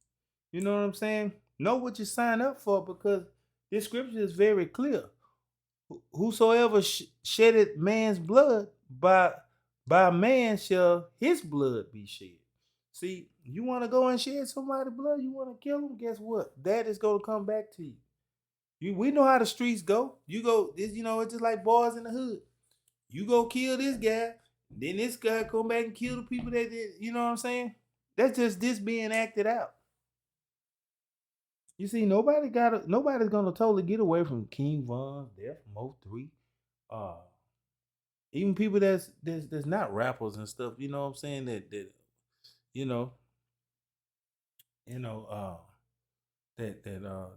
You know what I'm saying? Know what you sign up for, because this scripture is very clear. Whosoever shedded man's blood, by man shall his blood be shed. See, you want to go and shed somebody's blood, you want to kill them, guess what? That is going to come back to you. We know how the streets go. You go, it's just like boys in the hood. You go kill this guy, then this guy come back and kill the people that did. You know what I'm saying? That's just this being acted out. You see, nobody's gonna totally get away from King Von, Death, Mo 3. Uh Even people that's not rappers and stuff, you know what I'm saying? That you know, you know, that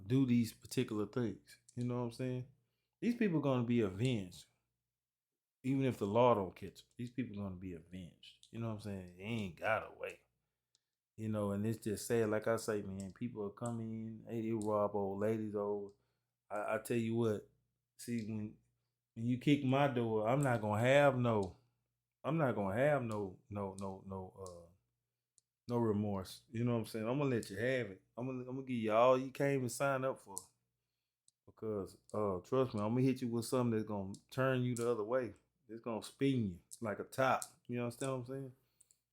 do these particular things. You know what I'm saying? These people gonna be avenged. Even if the law don't catch them, these people gonna be avenged. You know what I'm saying? They ain't got away. And it's just sad. Like I say, man, people are coming in, they rob old ladies over. I tell you what, see, when you kick my door, I'm not gonna have no remorse. You know what I'm saying? I'm gonna let you have it. I'm gonna give you all you came and sign up for. Because trust me, I'm gonna hit you with something that's gonna turn you the other way. It's gonna spin you like a top. You understand what I'm saying?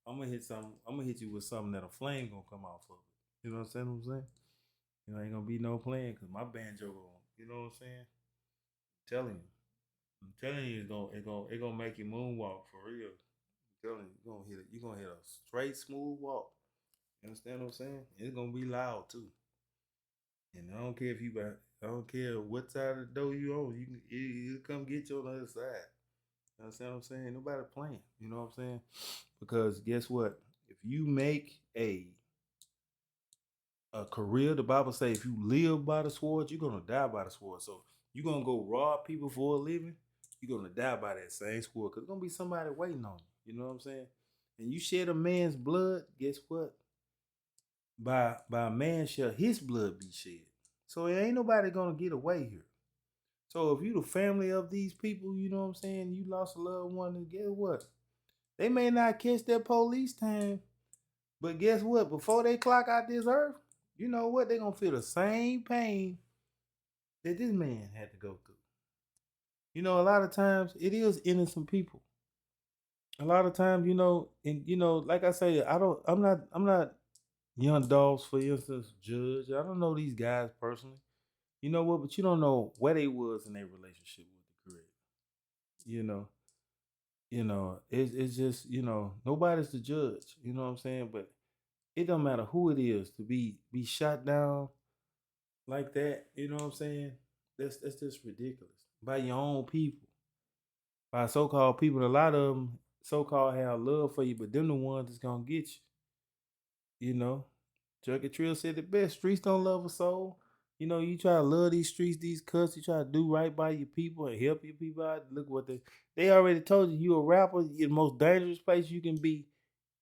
I'm gonna hit you with something that a flame gonna come off of it. You know what I'm saying? Ain't gonna be no playing, because my banjo going. You know what I'm saying? I'm telling you, it's gonna make you moonwalk for real. I'm telling you, you're gonna hit a straight smooth walk. You understand what I'm saying? It's gonna be loud too. And I don't care what side of the door you on. You come get you on the other side. You understand what I'm saying? Nobody playing. You know what I'm saying? Because guess what? If you make a career, the Bible says if you live by the sword, you're gonna die by the sword. So you're gonna go rob people for a living, you're gonna die by that same sword. Cause there's gonna be somebody waiting on you. You know what I'm saying? And you shed a man's blood, guess what? By man shall his blood be shed. So it ain't nobody gonna get away here. So if you the family of these people, you know what I'm saying, you lost a loved one, and guess what? They may not catch their police time, but guess what? Before they clock out this earth, you know what? They're gonna feel the same pain that this man had to go through. A lot of times it is innocent people. A lot of times, and like I say, I'm not young dogs, for instance, judge. I don't know these guys personally. You know what? But you don't know where they was in their relationship with the Creator. You know, it's just, nobody's the judge. You know what I'm saying? But It don't matter who it is to be shot down like that. You know what I'm saying? That's just ridiculous by your own people, by so-called people. A lot of them so-called have love for you, but them the ones that's gonna get you. You know, Junkie Trill said the best. Streets don't love a soul. You know, you try to love these streets, these cuts. You try to do right by your people and help your people out. Look what they already told you. You a rapper. The most dangerous place you can be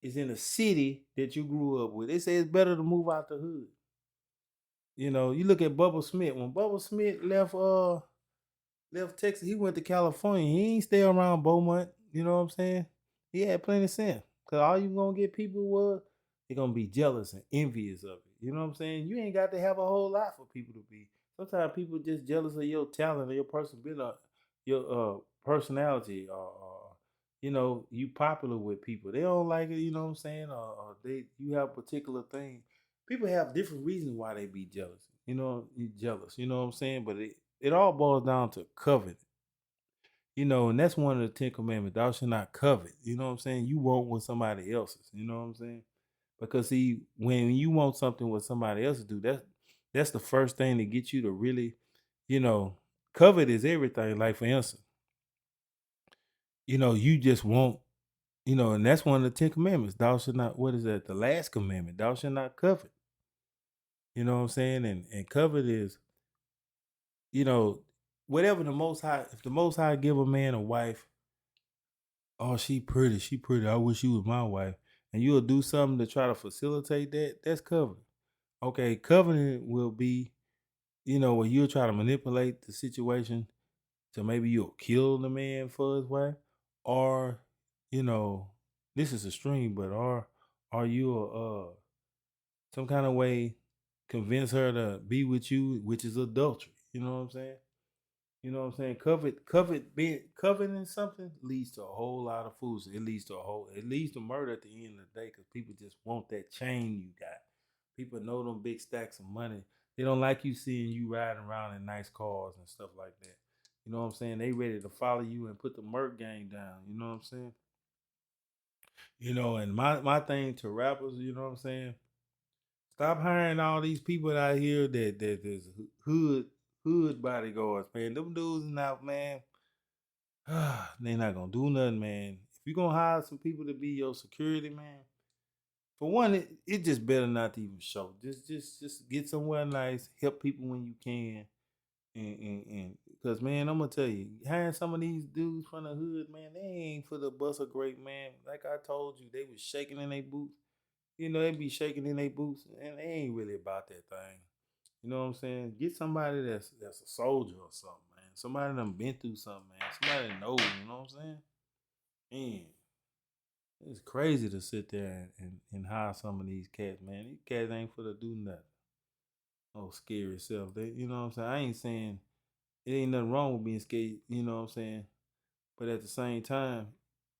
is in a city that you grew up with. They say it's better to move out the hood. You know, you look at Bubba Smith. When Bubba Smith left Texas, he went to California. He ain't stay around Beaumont. You know what I'm saying? He had plenty of sense. Cause all you gonna get people was they're gonna be jealous and envious of it. You know what I'm saying? You ain't got to have a whole lot for people to be. Sometimes people just jealous of your talent or your personality, your personality, or you know, you popular with people. They don't like it. You know what I'm saying? Or they you have a particular thing. People have different reasons why they be jealous. You jealous. You know what I'm saying? But it all boils down to covet. You know, and that's one of the Ten Commandments. Thou shalt not covet. You know what I'm saying? You want what somebody else's. You know what I'm saying? Because see, when you want something what somebody else to do, that's the first thing to get you to really, you know, covet is everything. Like for instance, you know, you just want, you know, and that's one of the Ten Commandments. Thou shalt not. What is that? The last commandment. Thou shalt not covet. You know what I'm saying? And covet is, you know, whatever the Most High. If the Most High give a man a wife, oh, she pretty, she pretty. I wish you was my wife. And you'll do something to try to facilitate that. That's covenant. Okay, covenant will be, you know, where you'll try to manipulate the situation to maybe you'll kill the man for his wife, or, you know, this is extreme, but are you some kind of way convince her to be with you, which is adultery. You know what I'm saying? You know what I'm saying? Being coveting something leads to a whole lot of fools. It leads to murder at the end of the day because people just want that chain you got. People know them big stacks of money. They don't like you seeing you riding around in nice cars and stuff like that. You know what I'm saying? They ready to follow you and put the murk game down. You know what I'm saying? You know, and my thing to rappers, you know what I'm saying? Stop hiring all these people out here that's hood bodyguards, man. Them dudes not, man. They not gonna do nothing, man. If you gonna hire some people to be your security, man, for one, it just better not to even show. Just get somewhere nice, help people when you can, and because man, I'm gonna tell you, hiring some of these dudes from the hood, man, they ain't for the bus of great man. Like I told you, they was shaking in their boots. You know, they be shaking in their boots, and they ain't really about that thing. You know what I'm saying? Get somebody that's a soldier or something, man. Somebody done been through something, man. Somebody that knows, you know what I'm saying? Man, it's crazy to sit there and hire some of these cats, man. These cats ain't for to do nothing. Oh, scary self. You know what I'm saying? I ain't saying it ain't nothing wrong with being scared, you know what I'm saying? But at the same time,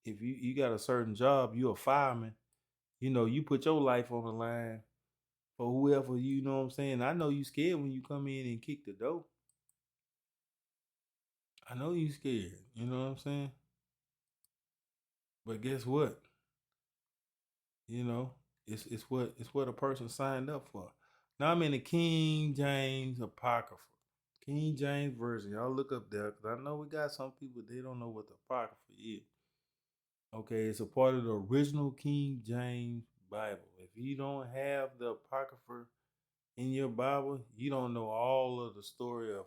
if you got a certain job, you're a fireman, you know, you put your life on the line for whoever, you know what I'm saying? I know you scared when you come in and kick the door. I know you scared, you know what I'm saying? But guess what? You know, it's what a person signed up for. Now I'm in the King James Apocrypha. King James Version. Y'all look up there because I know we got some people they don't know what the Apocrypha is. Okay, it's a part of the original King James Bible. If you don't have the Apocrypha in your Bible, you don't know all of the story of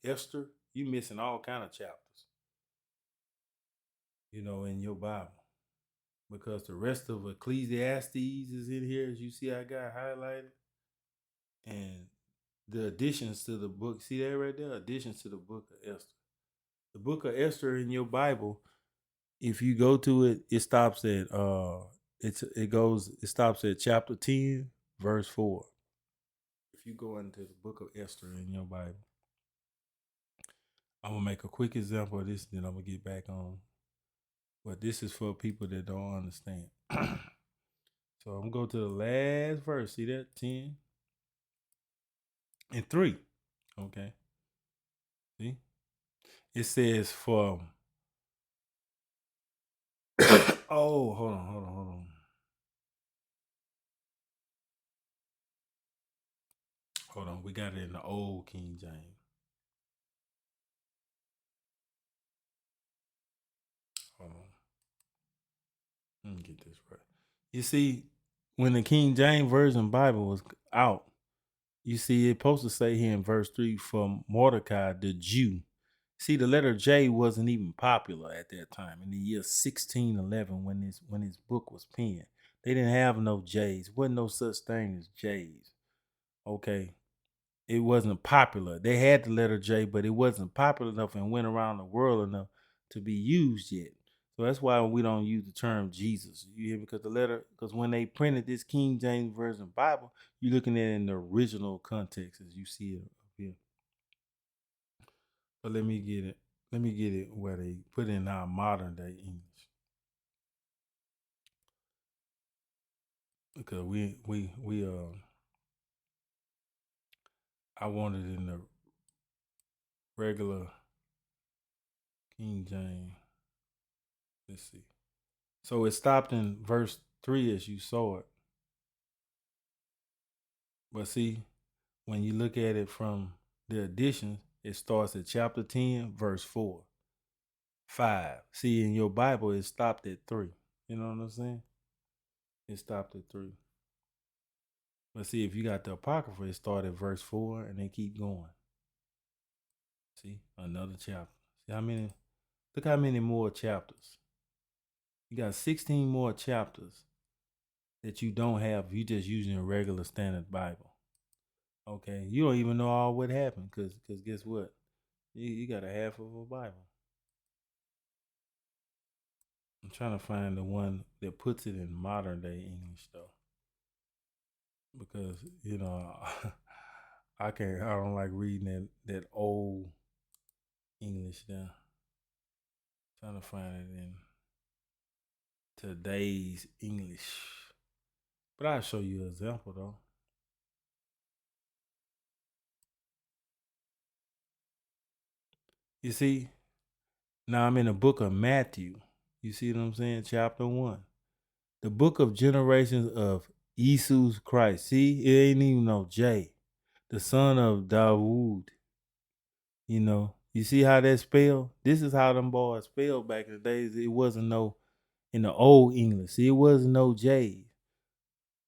Esther. You missing all kind of chapters, you know, in your Bible. Because the rest of Ecclesiastes is in here, as you see I got highlighted. And the additions to the book, see that right there? Additions to the book of Esther. The book of Esther in your Bible, if you go to it, it stops at it stops at chapter 10, verse 4. If you go into the book of Esther in your Bible, I'm gonna make a quick example of this, then I'm gonna get back on. But this is for people that don't understand. So I'm gonna go to the last verse. See that? 10 and 3. Okay. See? It says for oh, hold on. We got it in the old King James. Hold on. Let me get this right. You see, when the King James Version Bible was out, you see it supposed to say here in verse 3 from Mordecai the Jew. See, the letter J wasn't even popular at that time in the year 1611 when his book was penned. They didn't have no J's. Wasn't no such thing as J's. Okay. It wasn't popular. They had the letter J, but it wasn't popular enough and went around the world enough to be used yet. So that's why we don't use the term Jesus. You hear me? Because when they printed this King James Version Bible, you're looking at it in the original context as you see it up here. But let me get it. Let me get it where they put in our modern day English. Because I wanted it in the regular King James. Let's see. So it stopped in verse 3 as you saw it. But see, when you look at it from the editions, it starts at chapter 10, verse 4, 5. See, in your Bible, it stopped at 3. You know what I'm saying? It stopped at 3. But see, if you got the Apocrypha, it started at verse 4 and they keep going. See, another chapter. See how many? Look how many more chapters. You got 16 more chapters that you don't have if you just using a regular standard Bible. Okay, you don't even know all what happened because guess what? You got a half of a Bible. I'm trying to find the one that puts it in modern day English though, because I can't. I don't like reading that old English there. Trying to find it in today's English, but I'll show you an example though. You see, now I'm in the book of Matthew. You see what I'm saying? Chapter 1. The book of generations of Jesus Christ. See, it ain't even no J. The son of Dawood. You see how that spelled? This is how them boys spelled back in the days. It wasn't no in the old English. See, it wasn't no J.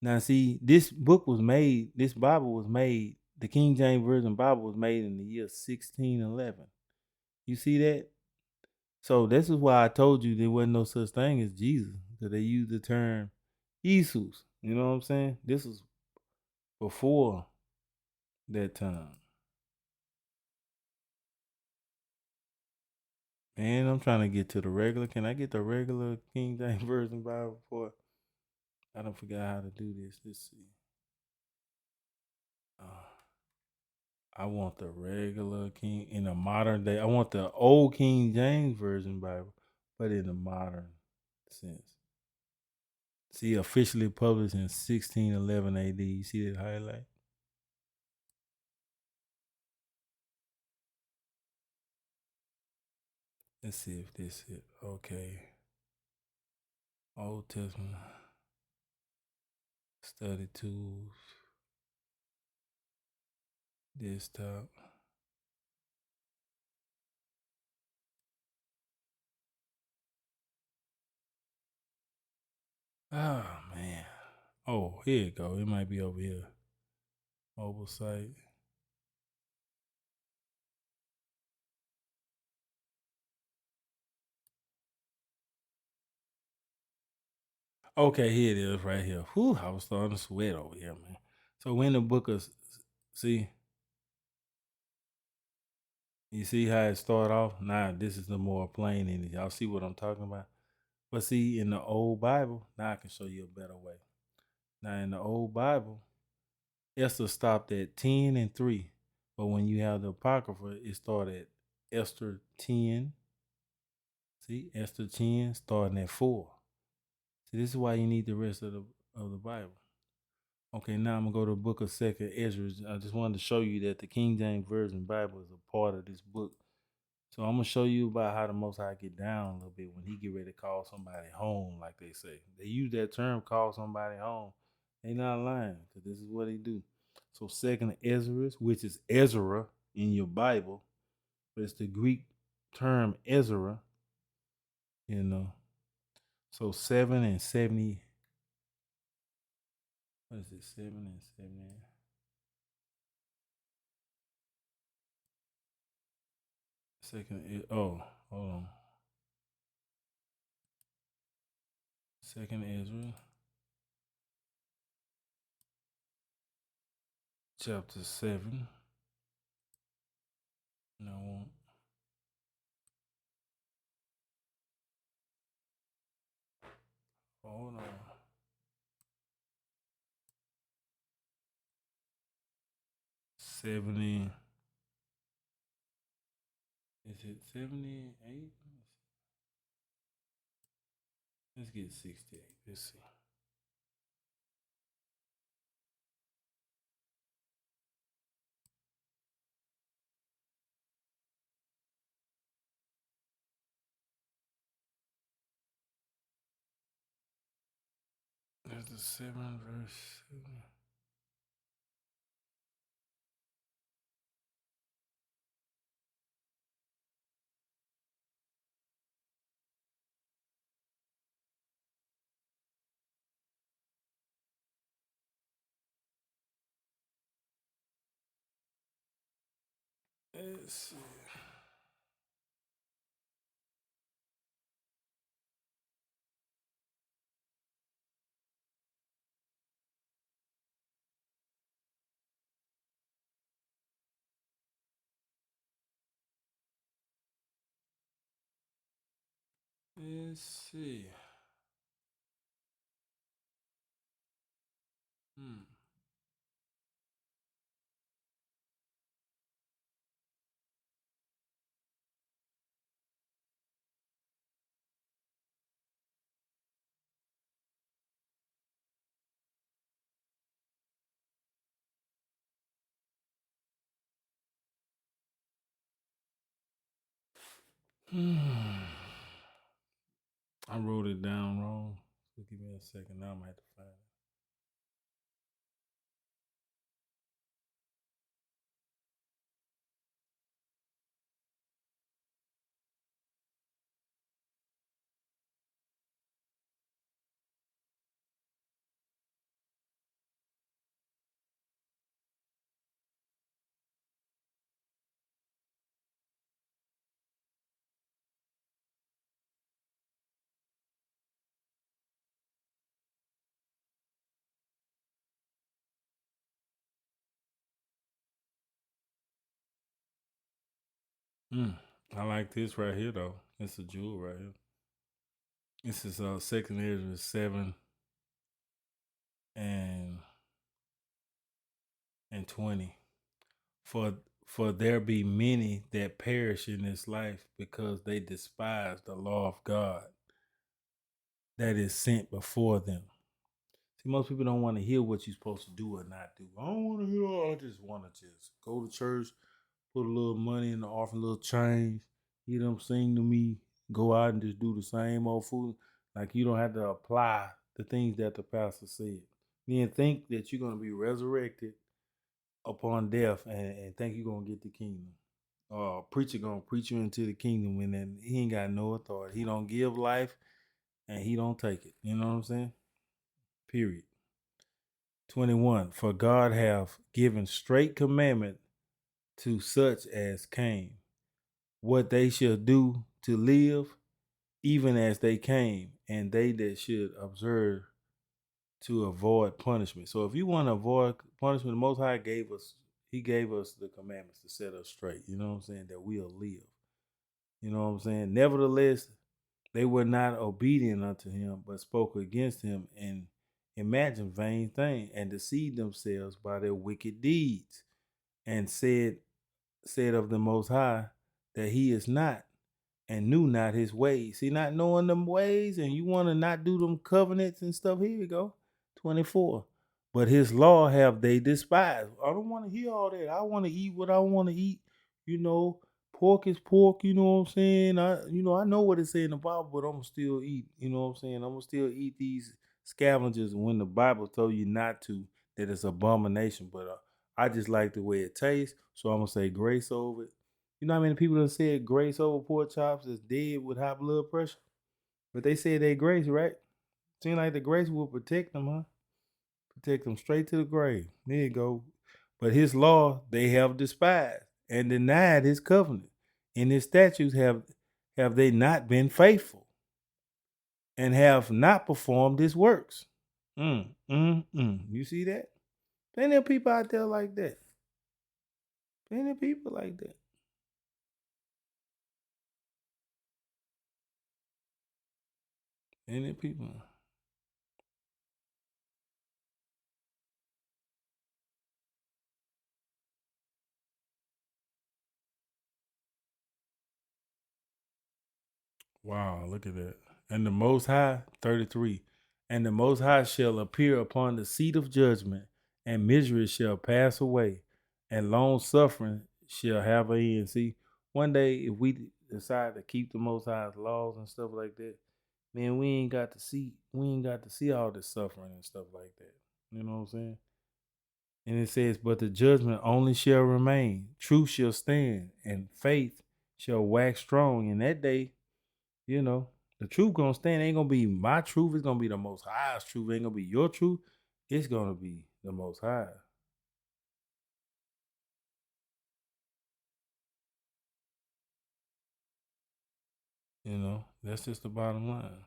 Now, see, this Bible was made, the King James Version Bible was made in the year 1611. You see that? So this is why I told you there wasn't no such thing as Jesus, because they used the term Jesus. You know what I'm saying? This was before that time. Man, I'm trying to get to the regular. Can I get the regular King James Version Bible before I don't forget how to do this? Let's see. I want the regular King in the modern day. I want the old King James Version Bible, but in the modern sense. See, officially published in 1611 AD. You see that highlight? Let's see if this is okay. Old Testament study tools, desktop. Oh man. Oh, here you go. It might be over here. Mobile site. Okay, here it is right here. Whew, I was starting to sweat over here, man. So when the book of see, you see how it started off? Now this is the more plain in it. Y'all see what I'm talking about? But see, in the old Bible, now I can show you a better way. Now in the old Bible, Esther stopped at 10 and 3. But when you have the Apocrypha, it started at Esther 10. See, Esther 10 starting at 4. See, this is why you need the rest of the Bible. Okay, now I'm gonna go to the book of Second Ezra. I just wanted to show you that the King James Version Bible is a part of this book. So I'm gonna show you about how the Most High get down a little bit when He get ready to call somebody home, like they say. They use that term, call somebody home. They not lying, because this is what He do. So second Ezra, which is Ezra in your Bible, but it's the Greek term Ezra, you know. So 7 and 70. What is it? 7 and 70. Oh, hold on. Second Ezra, chapter 7. No, hold on. 70. Is it 78? Let's get 68. Let's see. There's the 7 verse 7. Let's see. Let's see. Hmm. Hmm. I wrote it down wrong. So give me a second. Now I might have to find it. I like this right here though. It's a jewel right here. This is second Ezra 7 and and 20. For for there be many that perish in this life because they despise the law of God that is sent before them. See, most people don't want to hear what you're supposed to do or not do. I don't want to hear all. I just want to just go to church, put a little money in the offering, a little change, hear them sing to me, go out and just do the same old food. Like you don't have to apply the things that the pastor said. Then think that you're going to be resurrected upon death and think you're going to get the kingdom. Preacher going to preach you into the kingdom and then he ain't got no authority. He don't give life and he don't take it. You know what I'm saying? Period. 21. For God hath given straight commandment to such as came, what they shall do to live, even as they came, and they that should observe to avoid punishment. So if you want to avoid punishment, the Most High He gave us the commandments to set us straight. You know what I'm saying? That we'll live. You know what I'm saying? Nevertheless, they were not obedient unto him, but spoke against him and imagined vain things and deceived themselves by their wicked deeds and said of the Most High that he is not and knew not his ways. See, not knowing them ways, and you want to not do them covenants and stuff. Here you go. 24. But his law have they despised. I don't want to hear all that. I want to eat what I want to eat. You know, pork is pork, you know what I'm saying? I know what it say in the Bible, but I'm gonna still eat. You know what I'm saying? I'm gonna still eat these scavengers when the Bible told you not to, that it's abomination. But I just like the way it tastes, so I'm gonna say grace over it. You know how many people have said grace over pork chops is dead with high blood pressure? But they said they grace, right? Seems like the grace will protect them, huh? Protect them straight to the grave. There you go. But his law they have despised and denied his covenant. And his statutes have they not been faithful and have not performed his works. You see that? Plenty of people out there like that. Plenty of people like that. Plenty of people. Wow, look at that. And the Most High, 33. And the Most High shall appear upon the seat of judgment, and misery shall pass away, and long suffering shall have an end. See, one day if we decide to keep the Most High's laws and stuff like that, man, we ain't got to see all this suffering and stuff like that. You know what I'm saying? And it says, but the judgment only shall remain, truth shall stand, and faith shall wax strong. In that day, you know, the truth gonna stand. It ain't gonna be my truth. It's gonna be the Most High's truth. It ain't gonna be your truth. It's gonna be the Most High. You know, that's just the bottom line.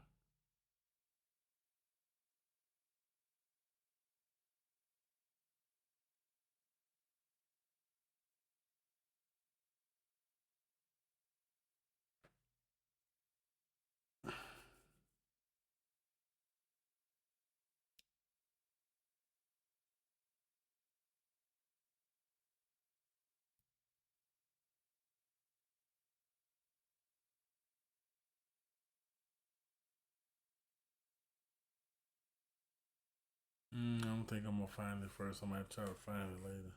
I don't think I'm gonna find it first. I might try to find it later.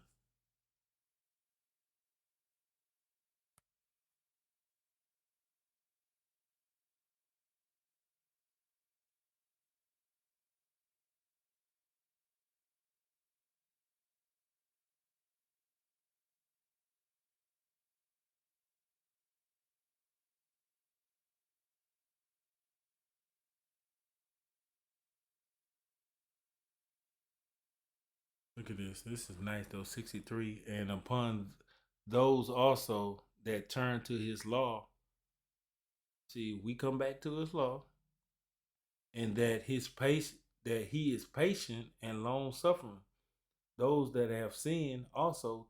Look at this. This is nice though. 63. And upon those also that turn to his law, see, we come back to his law, and that he is patient and long suffering. Those that have sinned also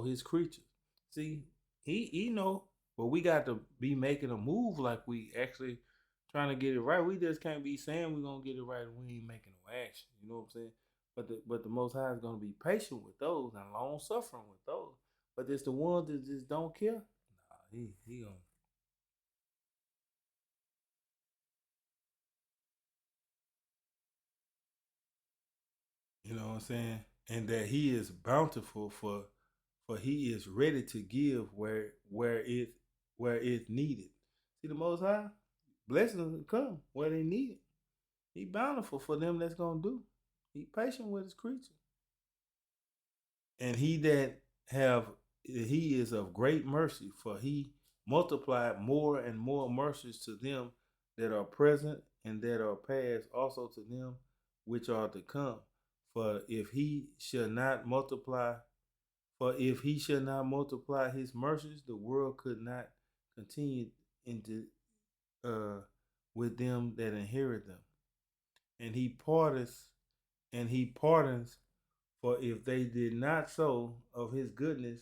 his creatures. See, he know, but we got to be making a move like we actually trying to get it right. We just can't be saying we're gonna get it right and we ain't making no action. You know what I'm saying? But the Most High is gonna be patient with those and long suffering with those. But it's the ones that just don't care. Nah, he gonna. You know what I'm saying? And that he is bountiful for he is ready to give where it's needed. See the Most High blessings come where they need it. He bountiful for them that's gonna do. He patient with his creature, and he is of great mercy, for he multiplied more and more mercies to them that are present and that are past, also to them which are to come. For if he shall not multiply For if he shall not multiply his mercies, the world could not continue into uh with them that inherit them. And he pardons, for if they did not so of his goodness,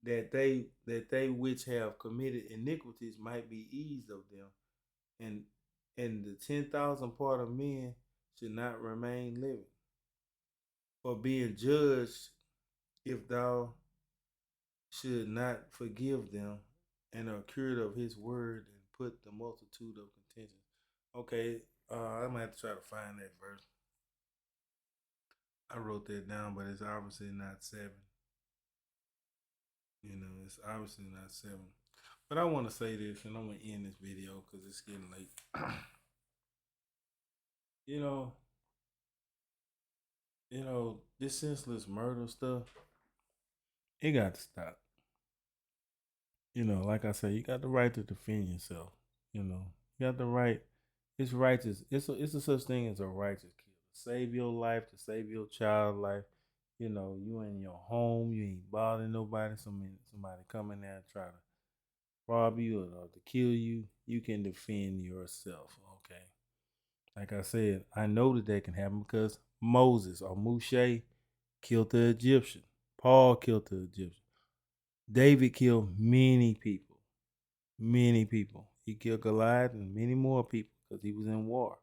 that they which have committed iniquities might be eased of them, and the 10,000 part of men should not remain living. For being judged, if thou should not forgive them, and are cured of his word and put the multitude of contention. Okay, I'm gonna have to try to find that verse. I wrote that down, but it's obviously not 7. You know, it's obviously not 7. But I want to say this, and I'm gonna end this video because it's getting late. You know, This senseless murder stuff, it got to stop. Like I said, you got the right to defend yourself. You got the right. It's righteous. It's a such thing as a righteous kill. To save your life, to save your child life. You in your home, you ain't bothering nobody. Somebody come in there and try to rob you or to kill you. You can defend yourself. Okay. Like I said, I know that can happen because Moses or Moshe killed the Egyptian. Paul killed the Egyptian. David killed many people. Many people. He killed Goliath and many more people because he was in war.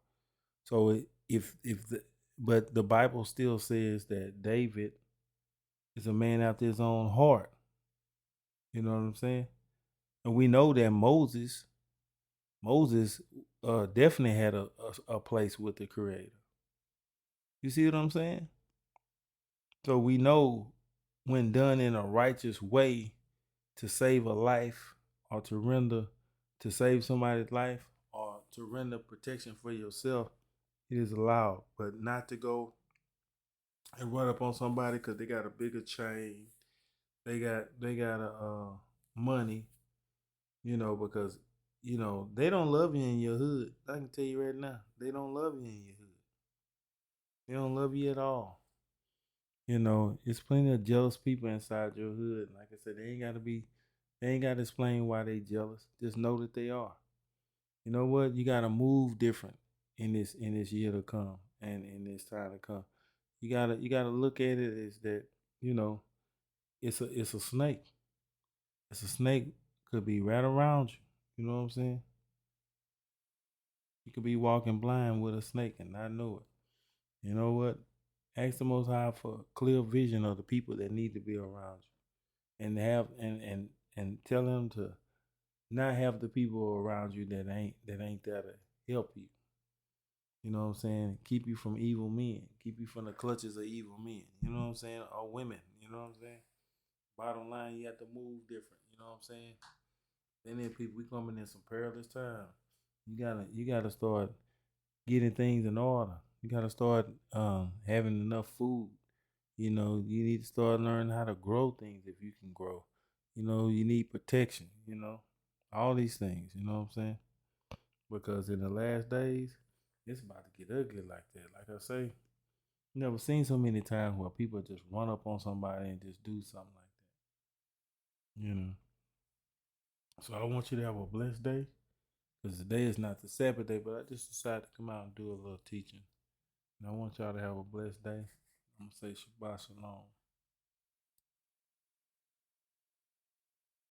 So if the but the Bible still says that David is a man after his own heart. You know what I'm saying? And we know that Moses definitely had a place with the Creator. You see what I'm saying? So we know when done in a righteous way to save a life or to save somebody's life or to render protection for yourself, it is allowed, but not to go and run up on somebody because they got a bigger chain. They got a money, because they don't love you in your hood. I can tell you right now, they don't love you in your hood. They don't love you at all. It's plenty of jealous people inside your hood. Like I said, they ain't gotta explain why they jealous. Just know that they are. You know what? You gotta move different in this year to come and in this time to come. You gotta look at it as that, you know, it's a snake. It's a snake could be right around you. You know what I'm saying? You could be walking blind with a snake and not know it. You know what? Ask the Most High for clear vision of the people that need to be around you, and have and tell them to not have the people around you that ain't there to help you. You know what I'm saying? Keep you from evil men. Keep you from the clutches of evil men. You know what I'm saying? Or women. You know what I'm saying? Bottom line, you have to move different. You know what I'm saying? Then people, we coming in some perilous times. You gotta start getting things in order. You gotta start having enough food. You need to start learning how to grow things if you can grow. You need protection. All these things. You know what I'm saying? Because in the last days, it's about to get ugly like that. Like I say, never seen so many times where people just run up on somebody and just do something like that. So I want you to have a blessed day. Because today is not the Sabbath day, but I just decided to come out and do a little teaching. And I want y'all to have a blessed day. I'm going to say Shabbat Shalom.